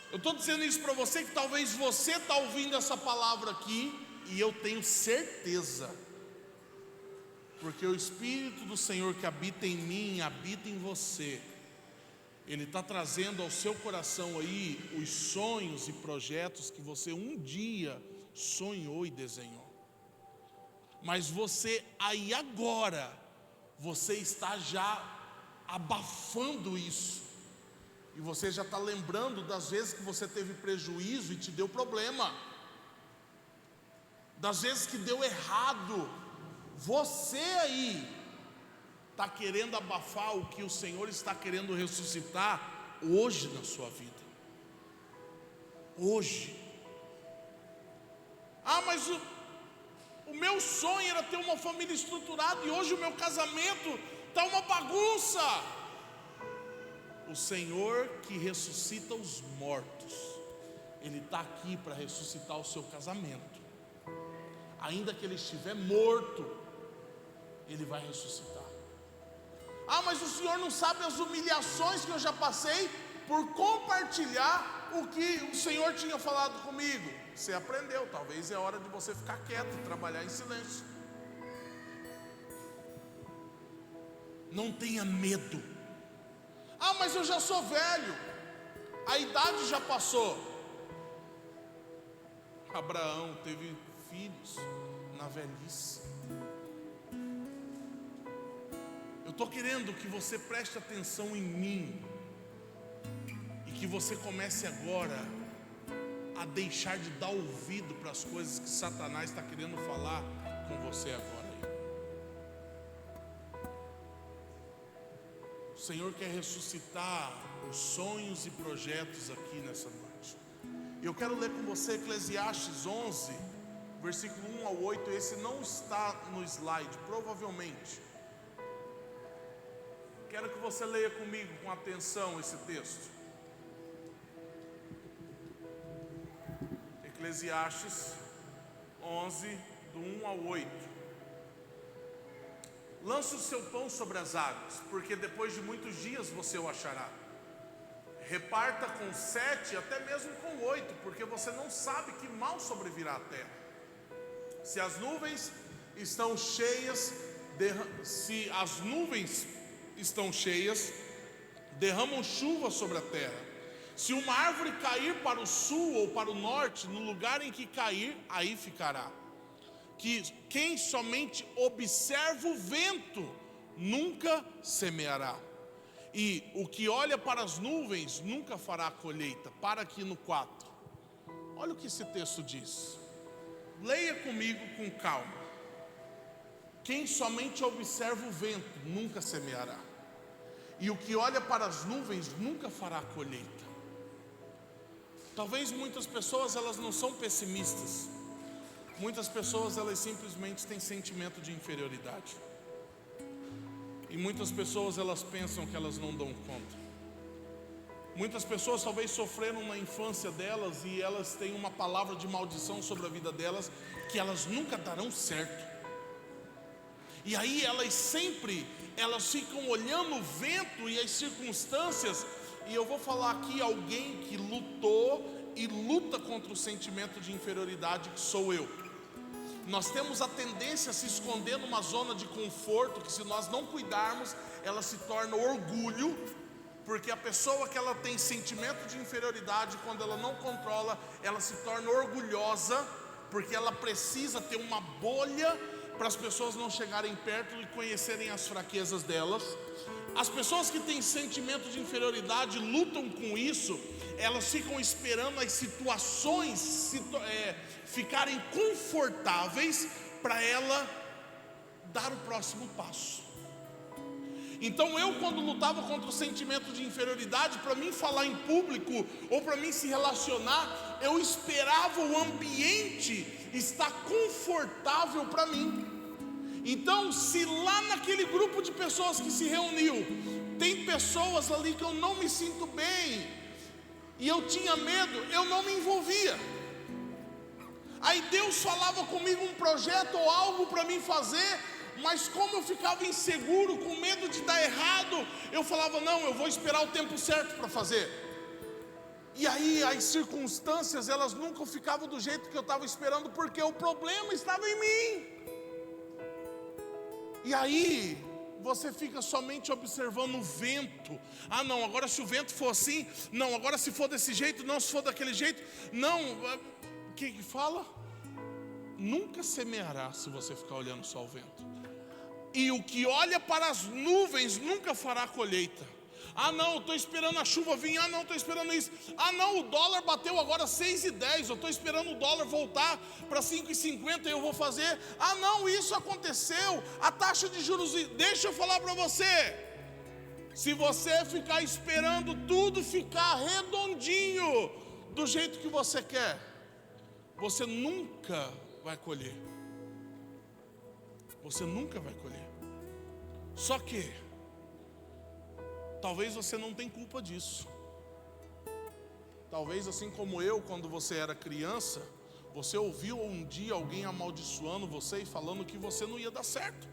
Eu estou dizendo isso para você, que talvez você está ouvindo essa palavra aqui, e eu tenho certeza, porque o Espírito do Senhor que habita em mim, habita em você, Ele está trazendo ao seu coração aí os sonhos e projetos que você um dia sonhou e desenhou. Mas você aí agora, você está já abafando isso. E você já está lembrando das vezes que você teve prejuízo e te deu problema. Das vezes que deu errado. Você aí está querendo abafar o que o Senhor está querendo ressuscitar hoje na sua vida. Hoje. Ah, mas o meu sonho era ter uma família estruturada e hoje o meu casamento está uma bagunça. O Senhor que ressuscita os mortos, Ele está aqui para ressuscitar o seu casamento. Ainda que ele estiver morto, Ele vai ressuscitar. Ah, mas o senhor não sabe as humilhações que eu já passei por compartilhar o que o Senhor tinha falado comigo. Você aprendeu, talvez é hora de você ficar quieto e trabalhar em silêncio. Não tenha medo. Ah, mas eu já sou velho, a idade já passou. Abraão teve filhos na velhice. Eu estou querendo que você preste atenção em mim e que você comece agora a deixar de dar ouvido para as coisas que Satanás está querendo falar com você agora. O Senhor quer ressuscitar os sonhos e projetos aqui nessa noite. Eu quero ler com você Eclesiastes 11, versículo 1 ao 8. Esse não está no slide, provavelmente. Quero que você leia comigo com atenção esse texto. Eclesiastes 11, do 1 ao 8. Lança o seu pão sobre as águas, porque depois de muitos dias você o achará. Reparta com 7, até mesmo com 8, porque você não sabe que mal sobrevirá à terra. Se as nuvens estão cheias, derramam chuva sobre a terra. Se uma árvore cair para o sul ou para o norte, no lugar em que cair, aí ficará. Que quem somente observa o vento, nunca semeará. E o que olha para as nuvens nunca fará colheita. Para aqui no 4. Olha o que esse texto diz. Leia comigo com calma. Quem somente observa o vento nunca semeará. E o que olha para as nuvens nunca fará colheita. Talvez muitas pessoas elas não são pessimistas. Muitas pessoas elas simplesmente têm sentimento de inferioridade. E muitas pessoas elas pensam que elas não dão conta. Muitas pessoas talvez sofreram na infância delas e elas têm uma palavra de maldição sobre a vida delas, que elas nunca darão certo. E aí elas ficam olhando o vento e as circunstâncias. E eu vou falar aqui alguém que lutou e luta contra o sentimento de inferioridade, que sou eu. Nós temos a tendência a se esconder numa zona de conforto, que se nós não cuidarmos, ela se torna orgulho. Porque a pessoa que ela tem sentimento de inferioridade, quando ela não controla, ela se torna orgulhosa, porque ela precisa ter uma bolha para as pessoas não chegarem perto e conhecerem as fraquezas delas. As pessoas que têm sentimento de inferioridade lutam com isso. Elas ficam esperando as situações ficarem confortáveis para ela dar o próximo passo. Então eu, quando lutava contra o sentimento de inferioridade, para mim falar em público ou para mim se relacionar, eu esperava o ambiente estar confortável para mim. Então, se lá naquele grupo de pessoas que se reuniu, tem pessoas ali que eu não me sinto bem e eu tinha medo, eu não me envolvia. Aí Deus falava comigo um projeto ou algo para mim fazer, mas como eu ficava inseguro, com medo de dar errado, eu falava, não, eu vou esperar o tempo certo para fazer. E aí as circunstâncias, elas nunca ficavam do jeito que eu estava esperando, porque o problema estava em mim. E aí você fica somente observando o vento. Ah não, agora se o vento for assim, não, agora se for desse jeito, não, se for daquele jeito, não. O que fala? Nunca semeará se você ficar olhando só o vento. E o que olha para as nuvens nunca fará colheita. Ah não, eu estou esperando a chuva vir. Ah não, estou esperando isso. Ah não, o dólar bateu agora 6,10. Eu estou esperando o dólar voltar para 5,50 e eu vou fazer. Ah não, isso aconteceu. A taxa de juros. Deixa eu falar para você. Se você ficar esperando tudo ficar redondinho do jeito que você quer, você nunca vai colher. Você nunca vai colher. Só que talvez você não tenha culpa disso. Talvez assim como eu, quando você era criança, você ouviu um dia alguém amaldiçoando você e falando que você não ia dar certo.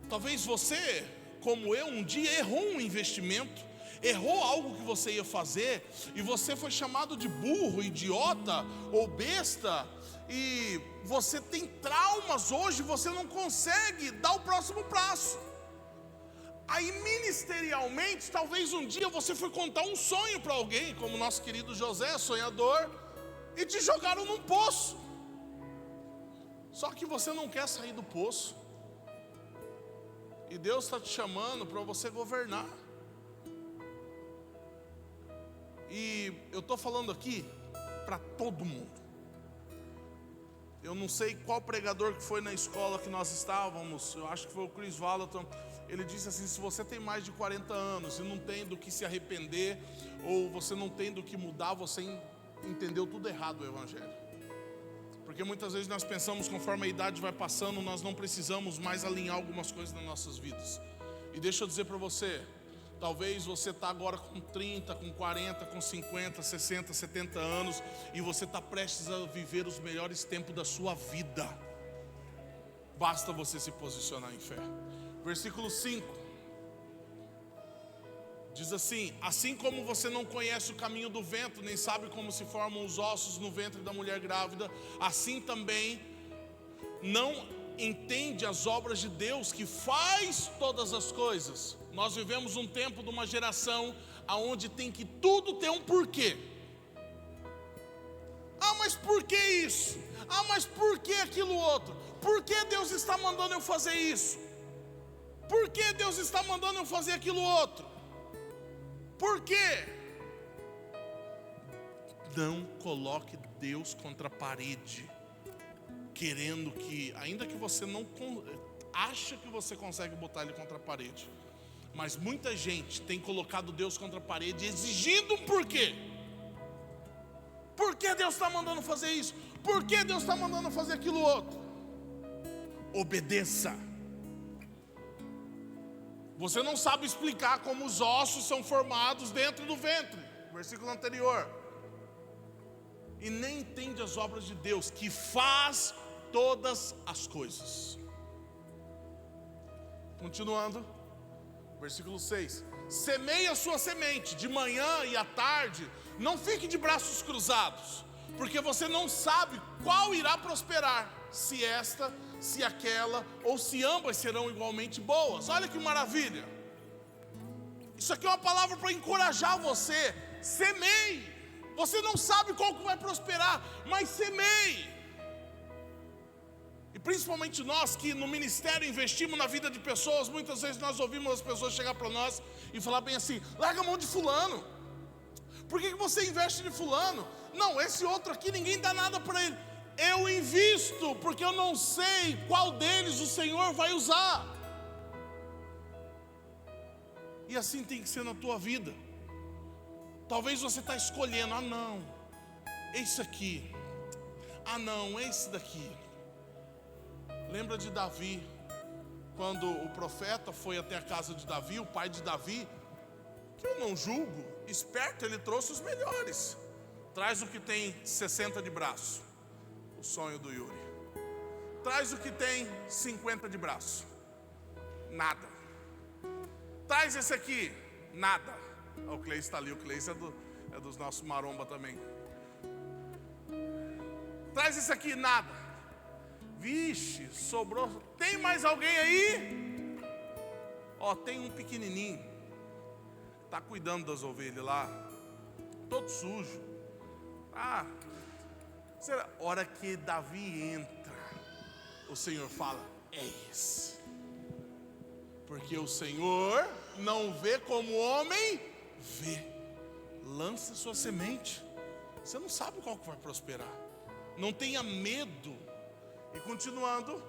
Talvez você, como eu, um dia errou um investimento, errou algo que você ia fazer, e você foi chamado de burro, idiota ou besta, e você tem traumas hoje, você não consegue dar o próximo passo. Aí ministerialmente, talvez um dia você foi contar um sonho para alguém, como o nosso querido José, sonhador, e te jogaram num poço. Só que você não quer sair do poço, e Deus está te chamando para você governar. E eu estou falando aqui para todo mundo. Eu não sei qual pregador que foi na escola que nós estávamos, eu acho que foi o Chris Valentin. Ele disse assim: se você tem mais de 40 anos e não tem do que se arrepender, ou você não tem do que mudar, você entendeu tudo errado o Evangelho. Porque muitas vezes nós pensamos, conforme a idade vai passando, nós não precisamos mais alinhar algumas coisas nas nossas vidas. E deixa eu dizer para você, talvez você está agora com 30, com 40, com 50, 60, 70 anos, e você está prestes a viver os melhores tempos da sua vida. Basta você se posicionar em fé. Versículo 5 diz assim: assim como você não conhece o caminho do vento, nem sabe como se formam os ossos no ventre da mulher grávida, assim também não entende as obras de Deus, que faz todas as coisas. Nós vivemos um tempo de uma geração onde tem que tudo ter um porquê. Ah, mas por que isso? Ah, mas por que aquilo outro? Por que Deus está mandando eu fazer isso? Por que Deus está mandando eu fazer aquilo outro? Por quê? Não coloque Deus contra a parede, querendo que, ainda que você não acha que você consegue botar Ele contra a parede, mas muita gente tem colocado Deus contra a parede, exigindo um porquê. Por que Deus está mandando fazer isso? Por que Deus está mandando fazer aquilo outro? Obedeça. Você não sabe explicar como os ossos são formados dentro do ventre, versículo anterior, e nem entende as obras de Deus, que faz todas as coisas. Continuando, versículo 6: semeie a sua semente de manhã e à tarde, não fique de braços cruzados, porque você não sabe qual irá prosperar, se esta, se aquela, ou se ambas serão igualmente boas. Olha que maravilha. Isso aqui é uma palavra para encorajar você. Semeie. Você não sabe qual que vai prosperar, mas semeie. E principalmente nós que no ministério investimos na vida de pessoas, muitas vezes nós ouvimos as pessoas chegar para nós e falar bem assim: larga a mão de fulano. Por que você investe de fulano? Não, esse outro aqui ninguém dá nada para ele. Eu invisto porque eu não sei qual deles o Senhor vai usar. E assim tem que ser na tua vida. Talvez você está escolhendo: ah não, esse aqui, ah não, esse daqui. Lembra de Davi, quando o profeta foi até a casa de Davi, o pai de Davi, que eu não julgo, esperto, ele trouxe os melhores. Traz o que tem 60 de braço, o sonho do Yuri. Traz o que tem 50 de braço, nada. Traz esse aqui, nada. O Cleis está ali, o Cleis é dos nossos maromba também. Traz esse aqui, nada. Vixe, sobrou. Tem mais alguém aí? Ó, tem um pequenininho, está cuidando das ovelhas lá, todo sujo. Ah, será? Hora que Davi entra, o Senhor fala: é esse. Porque o Senhor não vê como o homem vê. Lança sua semente. Você não sabe qual que vai prosperar. Não tenha medo. E continuando: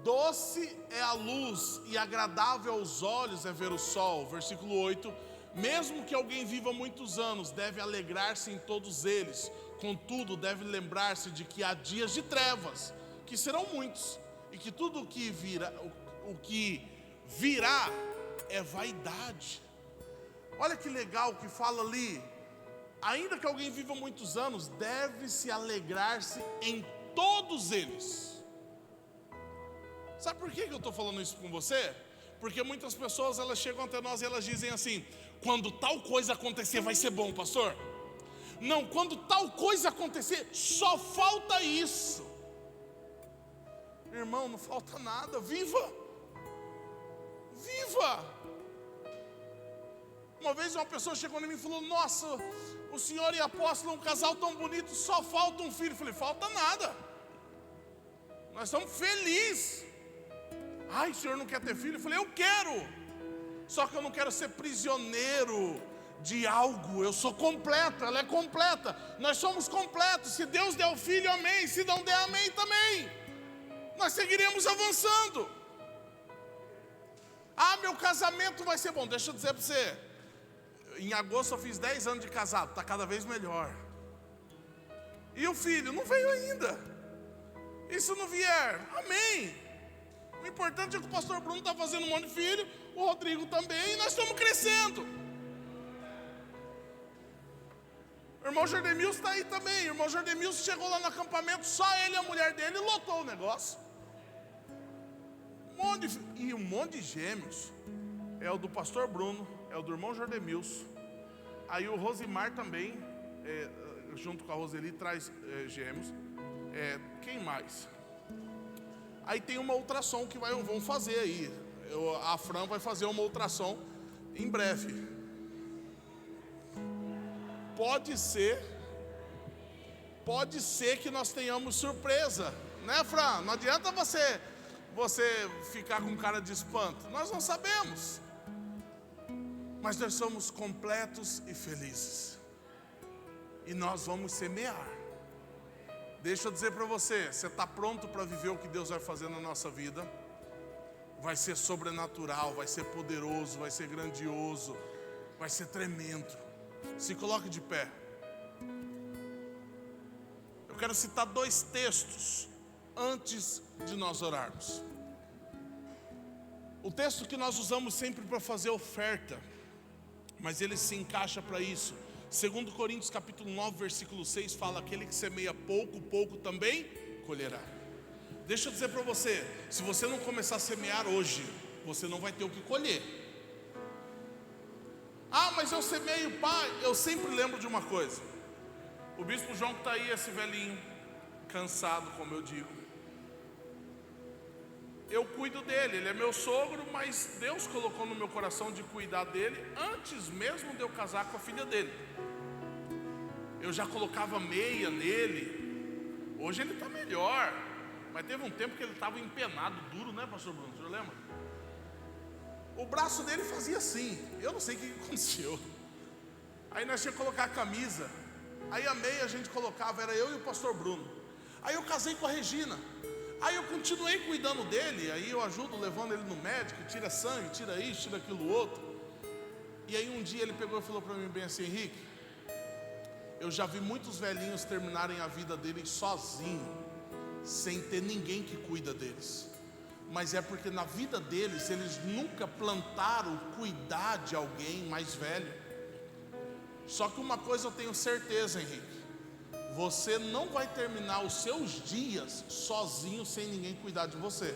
doce é a luz e agradável aos olhos é ver o sol. Versículo 8: mesmo que alguém viva muitos anos, deve alegrar-se em todos eles. Contudo, deve lembrar-se de que há dias de trevas, que serão muitos, e que tudo o que virá é vaidade. Olha que legal que fala ali: ainda que alguém viva muitos anos, deve-se alegrar-se em todos eles. Sabe por que eu estou falando isso com você? Porque muitas pessoas, elas chegam até nós e elas dizem assim: quando tal coisa acontecer vai ser bom, pastor. Não, quando tal coisa acontecer, só falta isso. Irmão, não falta nada, viva. Viva. Uma vez uma pessoa chegou em mim e falou: nossa, o senhor e a apóstola, um casal tão bonito, só falta um filho. Eu falei: falta nada, nós estamos felizes. Ai, o senhor não quer ter filho? Eu falei: eu quero, só que eu não quero ser prisioneiro de algo. Eu sou completo, ela é completa, nós somos completos. Se Deus der o filho, amém. Se não der, amém também. Nós seguiremos avançando. Ah, meu casamento vai ser bom. Deixa eu dizer para você, em agosto eu fiz 10 anos de casado, está cada vez melhor. E o filho não veio ainda. E se não vier, amém. O importante é que o pastor Bruno está fazendo um monte de filho, o Rodrigo também, e nós estamos crescendo. O irmão Jordemilson está aí também. O irmão Jordemilson chegou lá no acampamento, só ele e a mulher dele, lotou o negócio. E um monte de gêmeos. É o do pastor Bruno, é o do irmão Jordemilson. Aí o Rosimar também, junto com a Roseli, traz gêmeos. Quem mais? Aí tem uma ultrassom que vão fazer aí. A Fran vai fazer uma ultrassom em breve. Pode ser que nós tenhamos surpresa, né, Fran? Não adianta você você ficar com cara de espanto? Nós não sabemos. Mas nós somos completos e felizes. E nós vamos semear. Deixa eu dizer para você, você está pronto para viver o que Deus vai fazer na nossa vida? Vai ser sobrenatural, vai ser poderoso, vai ser grandioso, vai ser tremendo. Se coloque de pé. Eu quero citar 2 textos antes de nós orarmos. O texto que nós usamos sempre para fazer oferta, mas ele se encaixa para isso. 2 Coríntios capítulo 9, versículo 6 fala: aquele que semeia pouco, pouco também colherá. Deixa eu dizer para você, se você não começar a semear hoje, você não vai ter o que colher. Ah, mas eu semeio, pai. Eu sempre lembro de uma coisa. O bispo João que está aí, esse velhinho, cansado, como eu digo, eu cuido dele, ele é meu sogro, mas Deus colocou no meu coração de cuidar dele antes mesmo de eu casar com a filha dele. Eu já colocava meia nele. Hoje ele está melhor, mas teve um tempo que ele estava empenado, duro, né, pastor Bruno? Você lembra? O braço dele fazia assim, eu não sei o que aconteceu. Aí nós tínhamos que colocar a camisa, aí a meia a gente colocava, era eu e o pastor Bruno. Aí eu casei com a Regina. Aí eu continuei cuidando dele, aí eu ajudo levando ele no médico, tira sangue, tira isso, tira aquilo outro. E aí um dia ele pegou e falou para mim bem assim: Henrique, eu já vi muitos velhinhos terminarem a vida deles sozinhos, sem ter ninguém que cuida deles. Mas é porque na vida deles, eles nunca plantaram cuidar de alguém mais velho. Só que uma coisa eu tenho certeza, Henrique: você não vai terminar os seus dias sozinho, sem ninguém cuidar de você.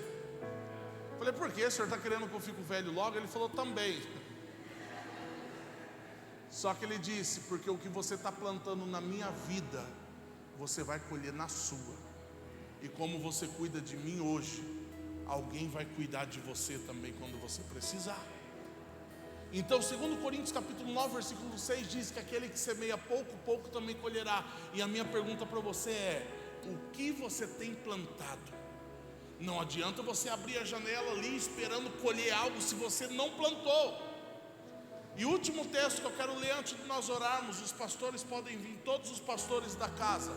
Falei: por quê? O senhor está querendo que eu fique velho logo? Ele falou: também. Só que ele disse: porque o que você está plantando na minha vida, você vai colher na sua. E como você cuida de mim hoje, alguém vai cuidar de você também quando você precisar. Então 2 Coríntios capítulo 9, versículo 6 diz que aquele que semeia pouco, pouco também colherá. E a minha pergunta para você é: o que você tem plantado? Não adianta você abrir a janela ali esperando colher algo se você não plantou. E o último texto que eu quero ler antes de nós orarmos, os pastores podem vir, todos os pastores da casa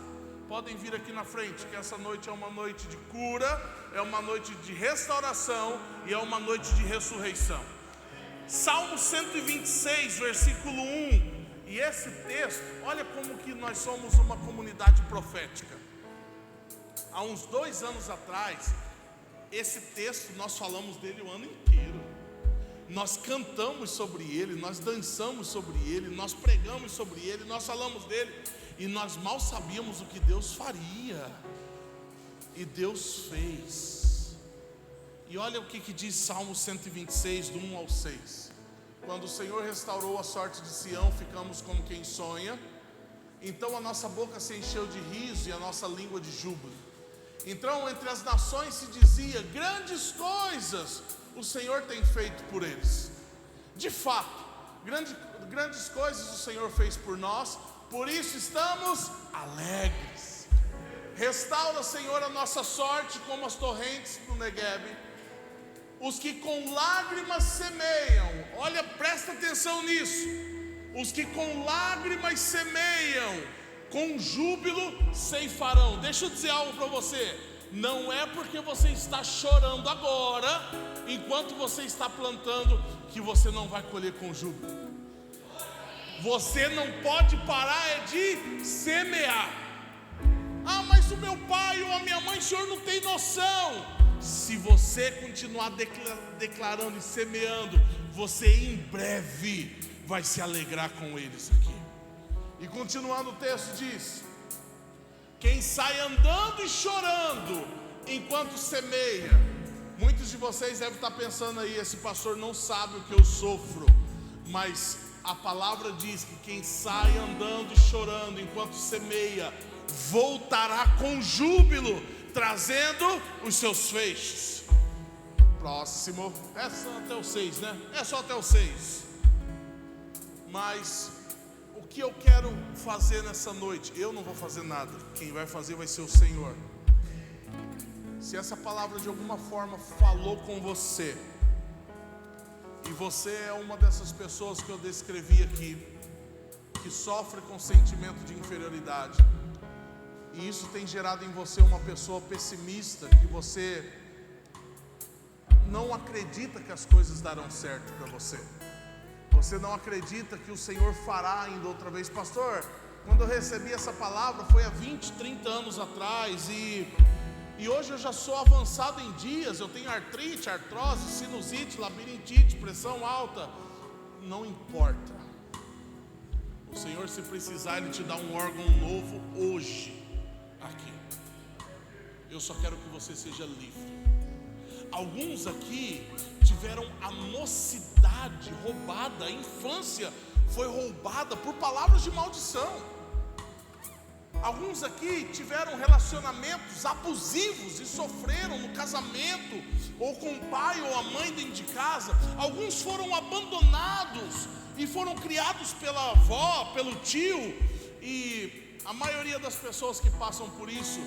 podem vir aqui na frente, que essa noite é uma noite de cura, é uma noite de restauração e é uma noite de ressurreição. Salmo 126, versículo 1. E esse texto, olha como que nós somos uma comunidade profética. Há uns 2 anos atrás, esse texto nós falamos dele o ano inteiro. Nós cantamos sobre ele, nós dançamos sobre ele, nós pregamos sobre ele, nós falamos dele. E nós mal sabíamos o que Deus faria. E Deus fez. E olha o que diz Salmo 126, do 1 ao 6. Quando o Senhor restaurou a sorte de Sião, ficamos como quem sonha. Então a nossa boca se encheu de riso e a nossa língua de júbilo. Então entre as nações se dizia: grandes coisas o Senhor tem feito por eles. De fato, grandes coisas o Senhor fez por nós, por isso estamos alegres. Restaura, Senhor, a nossa sorte como as torrentes do Neguebe. Os que com lágrimas semeiam, olha, presta atenção nisso. Os que com lágrimas semeiam, com júbilo ceifarão. Deixa eu dizer algo para você: não é porque você está chorando agora, enquanto você está plantando, que você não vai colher com júbilo. Você não pode parar de semear. Ah, mas o meu pai ou a minha mãe, o senhor não tem noção. Se você continuar declarando e semeando, você em breve vai se alegrar com eles aqui. E continuando o texto diz: quem sai andando e chorando enquanto semeia. Muitos de vocês devem estar pensando aí: esse pastor não sabe o que eu sofro. Mas a palavra diz que quem sai andando e chorando enquanto semeia, voltará com júbilo, trazendo os seus feixes. Próximo. É só até o 6, né? É só até o 6. Mas o que eu quero fazer nessa noite? Eu não vou fazer nada. Quem vai fazer vai ser o Senhor. Se essa palavra de alguma forma falou com você, e você é uma dessas pessoas que eu descrevi aqui, que sofre com sentimento de inferioridade, e isso tem gerado em você uma pessoa pessimista, que você não acredita que as coisas darão certo para você. Você não acredita que o Senhor fará ainda outra vez. Pastor, quando eu recebi essa palavra foi há 20, 30 anos atrás, e hoje eu já sou avançado em dias. Eu tenho artrite, artrose, sinusite, labirintite, pressão alta. Não importa. O Senhor, se precisar, Ele te dá um órgão novo hoje, aqui. Eu só quero que você seja livre. Alguns aqui tiveram a mocidade roubada, a infância foi roubada por palavras de maldição. Alguns aqui tiveram relacionamentos abusivos e sofreram no casamento, ou com o pai ou a mãe dentro de casa. Alguns foram abandonados e foram criados pela avó, pelo tio. E a maioria das pessoas que passam por isso,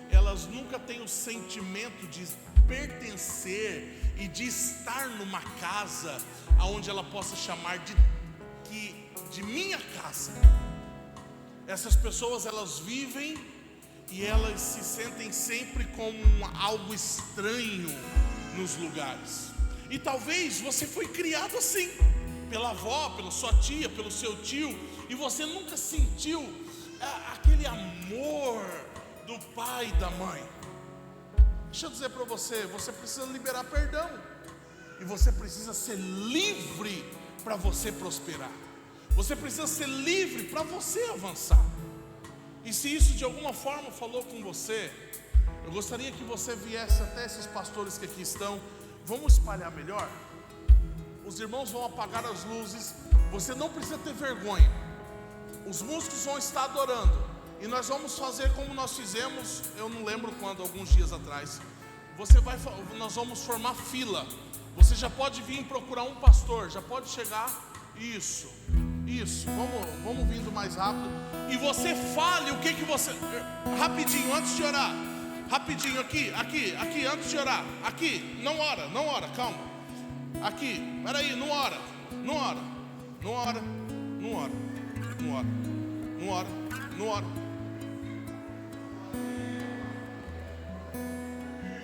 elas nunca têm o sentimento de pertencer e de estar numa casa onde ela possa chamar de minha casa. Essas pessoas, elas vivem e elas se sentem sempre como algo estranho nos lugares. E talvez você foi criado assim, pela avó, pela sua tia, pelo seu tio, e você nunca sentiu aquele amor do pai e da mãe. Deixa eu dizer para você, você precisa liberar perdão, e você precisa ser livre para você prosperar. Você precisa ser livre para você avançar. E se isso de alguma forma falou com você, eu gostaria que você viesse até esses pastores que aqui estão. Vamos espalhar melhor. Os irmãos vão apagar as luzes. Você não precisa ter vergonha. Os músicos vão estar adorando, e nós vamos fazer como nós fizemos, eu não lembro quando, alguns dias atrás. Nós vamos formar fila. Você já pode vir procurar um pastor, já pode chegar. Isso, vamos vindo mais rápido. E você fale o que você... Rapidinho, antes de orar. Rapidinho, aqui, antes de orar. Aqui, não ora, calma. Aqui, peraí, não ora.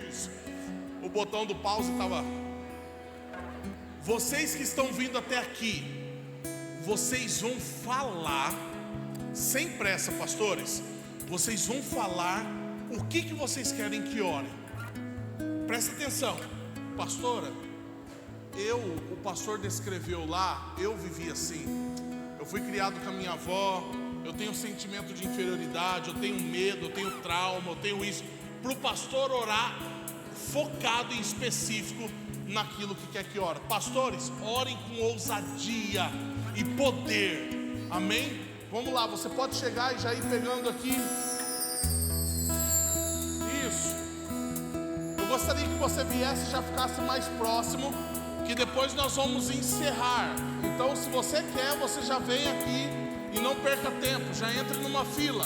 Isso. O botão do pause estava... Vocês que estão vindo até aqui, vocês vão falar, sem pressa, pastores. Vocês vão falar o que vocês querem que orem. Presta atenção, pastora. O pastor descreveu lá, eu vivi assim. Eu fui criado com a minha avó. Eu tenho sentimento de inferioridade, eu tenho medo, eu tenho trauma, eu tenho isso. Para o pastor orar focado em específico naquilo que quer que ore. Pastores, orem com ousadia e poder. Amém? Vamos lá, você pode chegar e já ir pegando aqui. Isso. Eu gostaria que você viesse e já ficasse mais próximo, que depois nós vamos encerrar. Então, se você quer, você já vem aqui e não perca tempo, já entre numa fila.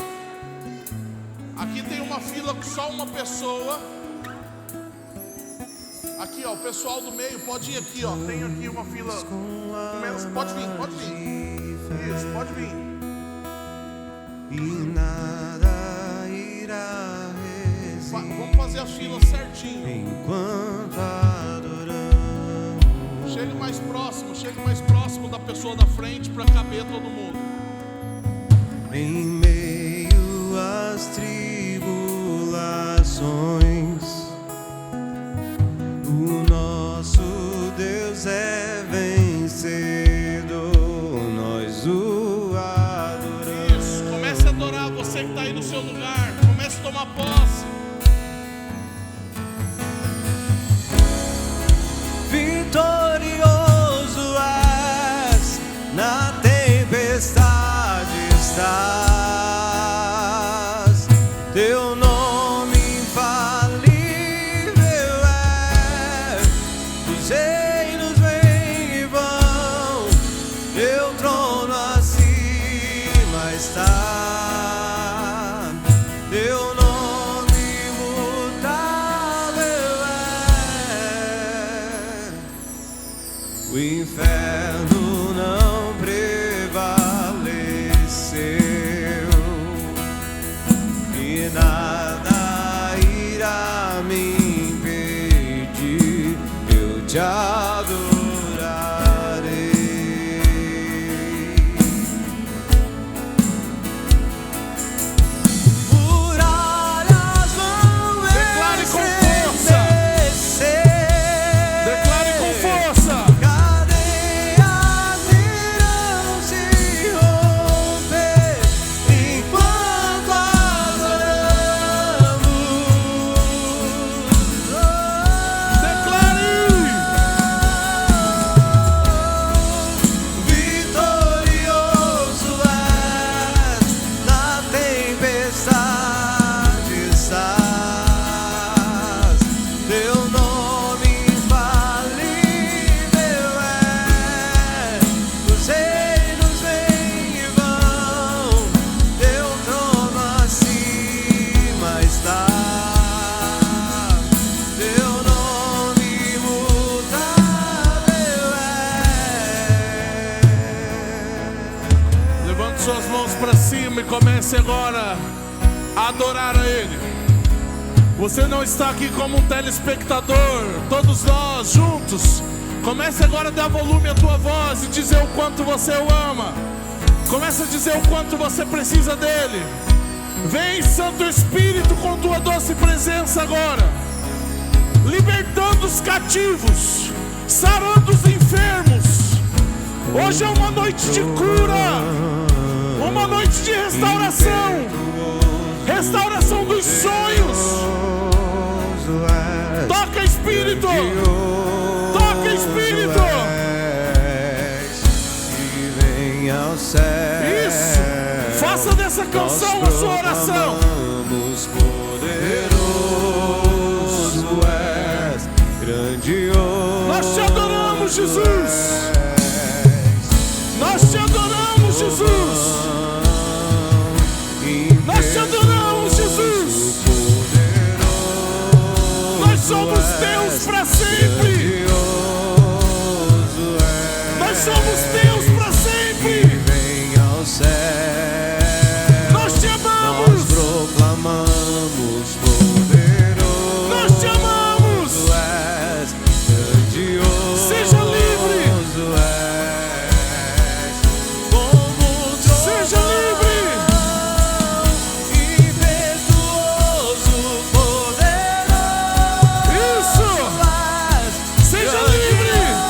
Aqui tem uma fila com só uma pessoa. Aqui, ó, o pessoal do meio pode ir aqui, ó. Tem aqui uma fila com menos. Pode vir. Isso, pode vir. E nada irá resistir. Vamos fazer a fila certinho. Enquanto adoramos. Chegue mais próximo da pessoa da frente para caber todo mundo. Em meio às tribulações, o nosso Deus é vencedor, nós o adoramos. Isso, comece a adorar. Você que está aí no seu lugar, comece a tomar posse. Vitorioso és, na tempestade estás, teu nome infalível o inferno não prevaleceu e nada irá me impedir, eu te adorarei. Muralhas vão Declare com força. Declare com força. cadeias irão se romper enquanto adoramos. Declare. Vitorioso és, na tempestade estás, teu nome infalível é, os reinos vêm e vão, teu trono acima está, teu nome imutável é. Levante suas mãos para cima e comece agora a adorar a Ele. Você não está aqui como um telespectador, todos nós juntos. Comece agora a dar volume à tua voz e dizer o quanto você o ama. Comece a dizer o quanto você precisa dele. Vem, Santo Espírito, com tua doce presença agora, libertando os cativos, sarando os enfermos. Hoje é uma noite de cura, uma noite de restauração, restauração dos sonhos. Toca, Espírito, toca, Espírito. E vem ao céu. Isso, faça dessa canção a sua oração. Proclamamos poderoso és, grandioso. Nós te adoramos, Jesus. Nós te adoramos, Jesus. Nós te adoramos, Jesus. Nós somos Deus para sempre. Nós somos Deus para sempre. Vem ao céu. Nós te Nós amamos. proclamamos poderoso. Nós te amamos. És grandioso. Seja livre. És como Seja livre. impetuoso, poderoso. Isso. És Seja livre. grandioso.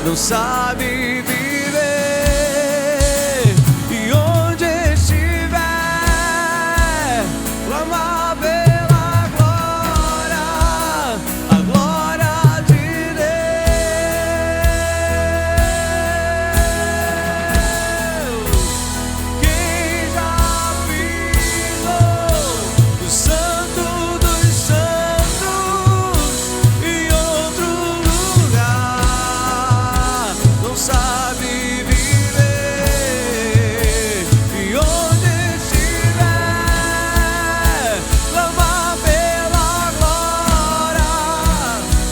não sabe viver. E onde estiver, clama pela glória, a glória de Deus. Quem já pisou no Santo dos Santos em outro lugar não sabe viver. E onde estiver, clama pela glória,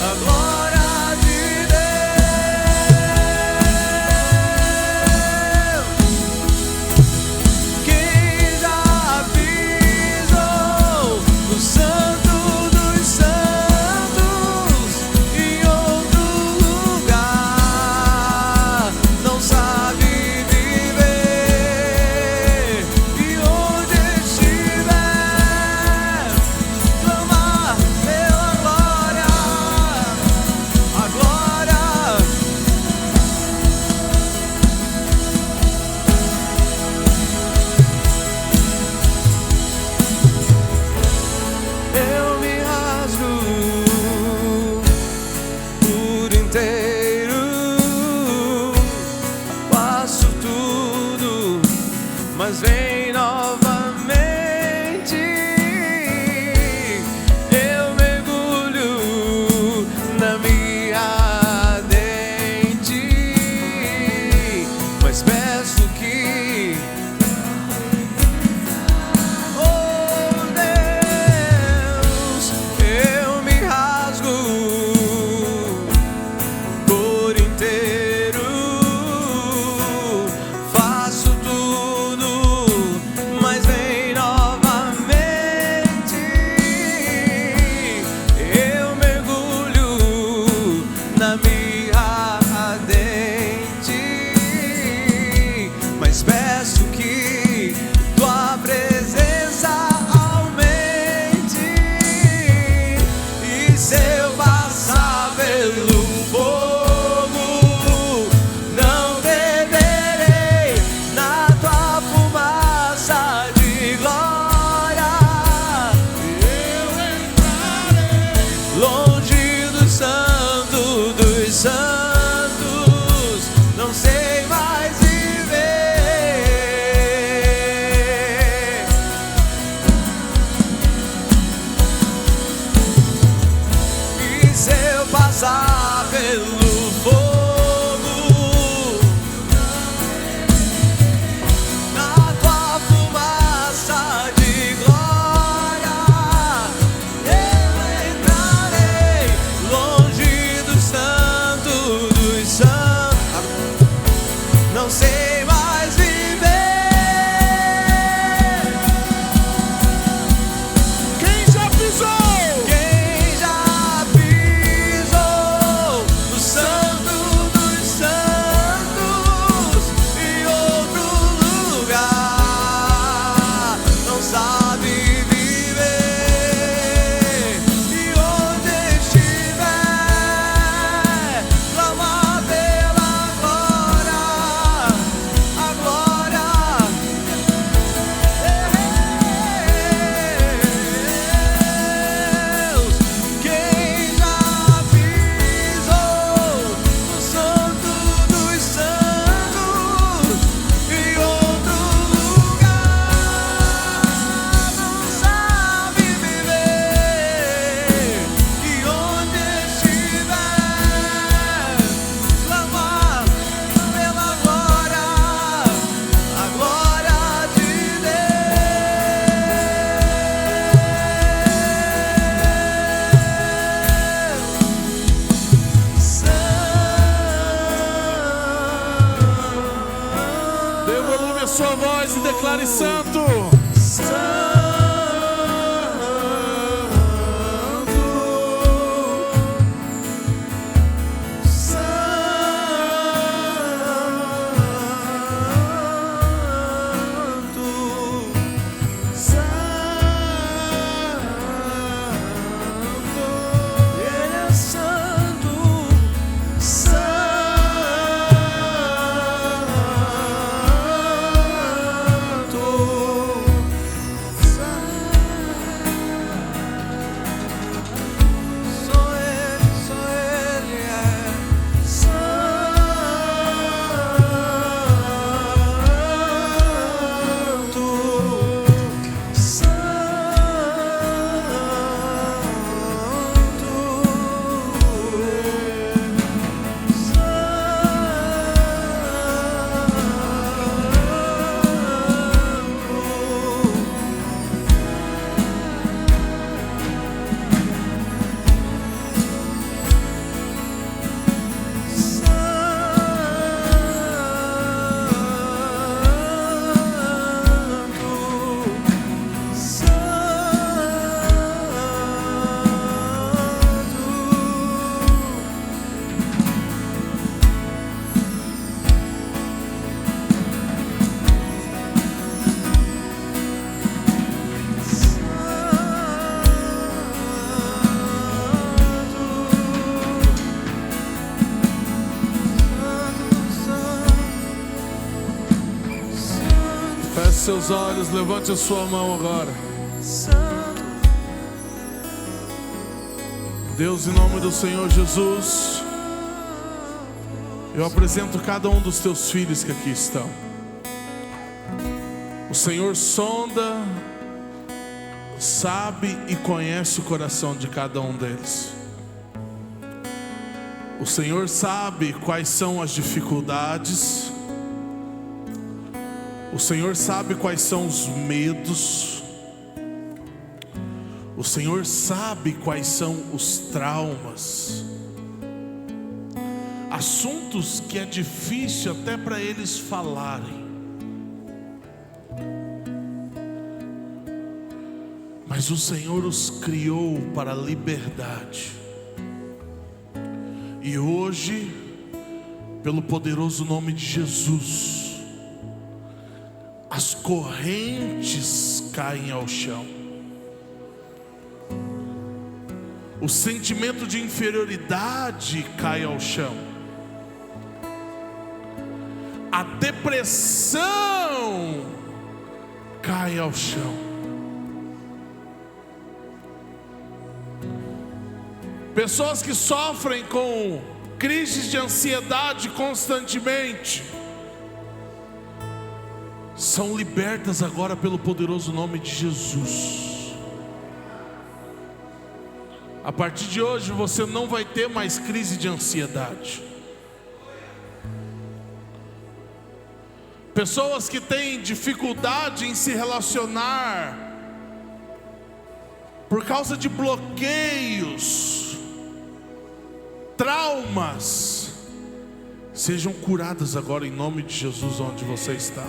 a glória de Deus. Quem já pisou no Santo dos Santos em outro lugar não sabe viver. E onde estiver, clama pela glória, a glória. Eu me rasgo por inteiro, faço tudo, mas vem novamente. Eu mergulho na minha ardente, mas peço que oh Deus, eu me rasgo por inteiro, faço tudo, mas vem novamente. Eu mergulho na minha ardente, mas peço que tua presença aumente. E se eu passar pelo fogo, não temerei, na tua fumaça de glória eu entrarei longe do santo dos santos, não sei mais viver. E se eu passar pelo fogo, na tua fumaça de glória eu entrarei longe do santo dos santos, não sei mais viver. Quem já pisou? Quem já pisou no Santo dos Santos em outro lugar não sabe viver. E onde estiver, clama pela glória, a glória. Deus, quem já pisou no Santo dos Santos em outro lugar não sabe viver. E onde estiver, clama pela glória, a glória de Deus. Dê volume à sua voz e declare santo. Ele é santo, santo. seus olhos, levante a sua mão agora. Santo, Deus, em nome do Senhor Jesus, eu apresento cada um dos teus filhos que aqui estão. O Senhor sonda, sabe e conhece o coração de cada um deles. O Senhor sabe quais são as dificuldades. O Senhor sabe quais são os medos. O Senhor sabe quais são os traumas. Assuntos que é difícil até para eles falarem. Mas o Senhor os criou para a liberdade. E hoje, pelo poderoso nome de Jesus, as correntes caem ao chão. O sentimento de inferioridade cai ao chão. A depressão cai ao chão. Pessoas que sofrem com crises de ansiedade constantemente são libertas agora pelo poderoso nome de Jesus. A partir de hoje você não vai ter mais crise de ansiedade. Pessoas que têm dificuldade em se relacionar por causa de bloqueios, traumas, sejam curadas agora em nome de Jesus onde você está.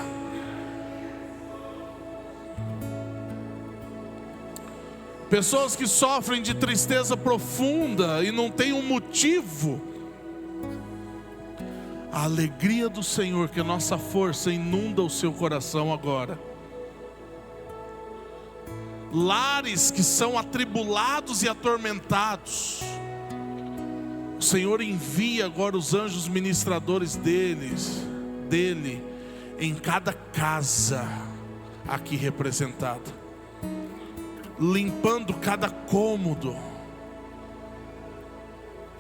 Pessoas que sofrem de tristeza profunda e não têm um motivo, a alegria do Senhor, que é nossa força, inunda o seu coração agora. Lares que são atribulados e atormentados, o Senhor envia agora os anjos ministradores dele em cada casa aqui representada, limpando cada cômodo.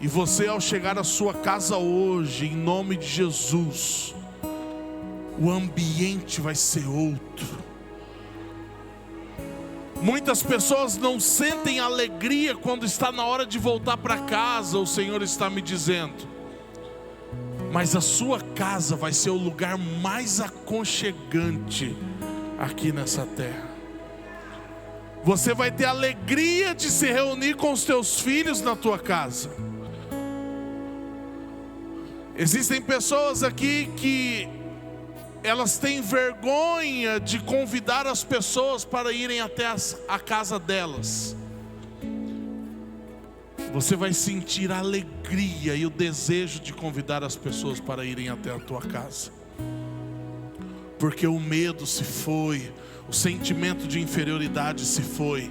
E você, ao chegar à sua casa hoje, em nome de Jesus, o ambiente vai ser outro. Muitas pessoas não sentem alegria quando está na hora de voltar para casa, o Senhor está me dizendo. Mas a sua casa vai ser o lugar mais aconchegante aqui nessa terra. Você vai ter alegria de se reunir com os teus filhos na tua casa. Existem pessoas aqui que elas têm vergonha de convidar as pessoas para irem até a casa delas. Você vai sentir a alegria e o desejo de convidar as pessoas para irem até a tua casa. Porque o medo se foi, o sentimento de inferioridade se foi.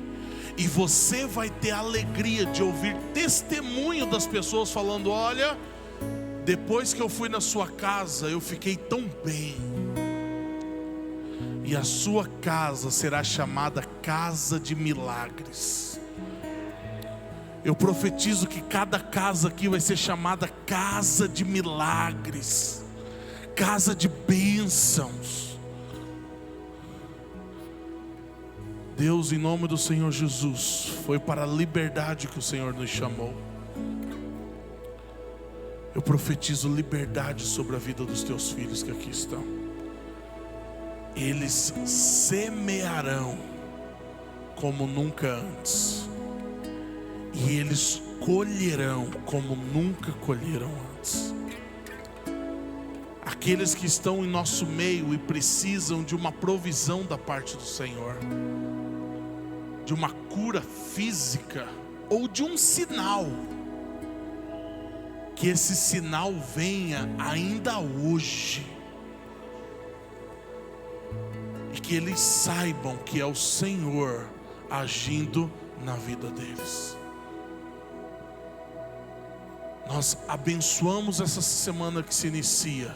E você vai ter a alegria de ouvir testemunho das pessoas falando: olha, depois que eu fui na sua casa, eu fiquei tão bem. E a sua casa será chamada casa de milagres. Eu profetizo que cada casa aqui vai ser chamada casa de milagres, casa de bênçãos. Deus, em nome do Senhor Jesus, foi para a liberdade que o Senhor nos chamou. Eu profetizo liberdade sobre a vida dos teus filhos que aqui estão. Eles semearão como nunca antes, e eles colherão como nunca colheram antes. Aqueles que estão em nosso meio e precisam de uma provisão da parte do Senhor, de uma cura física ou de um sinal, que esse sinal venha ainda hoje, e que eles saibam que é o Senhor agindo na vida deles. Nós abençoamos essa semana que se inicia,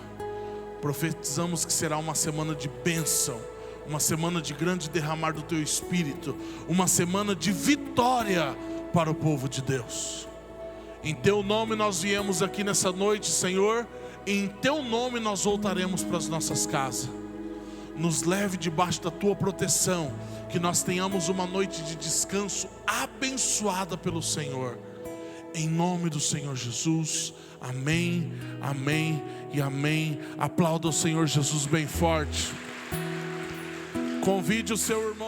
profetizamos que será uma semana de bênção, uma semana de grande derramar do Teu Espírito, uma semana de vitória para o povo de Deus. Em Teu nome nós viemos aqui nessa noite, Senhor, e em Teu nome nós voltaremos para as nossas casas. Nos leve debaixo da Tua proteção, que nós tenhamos uma noite de descanso abençoada pelo Senhor. Em nome do Senhor Jesus, amém, amém e amém. Aplauda o Senhor Jesus bem forte. Convide o seu irmão.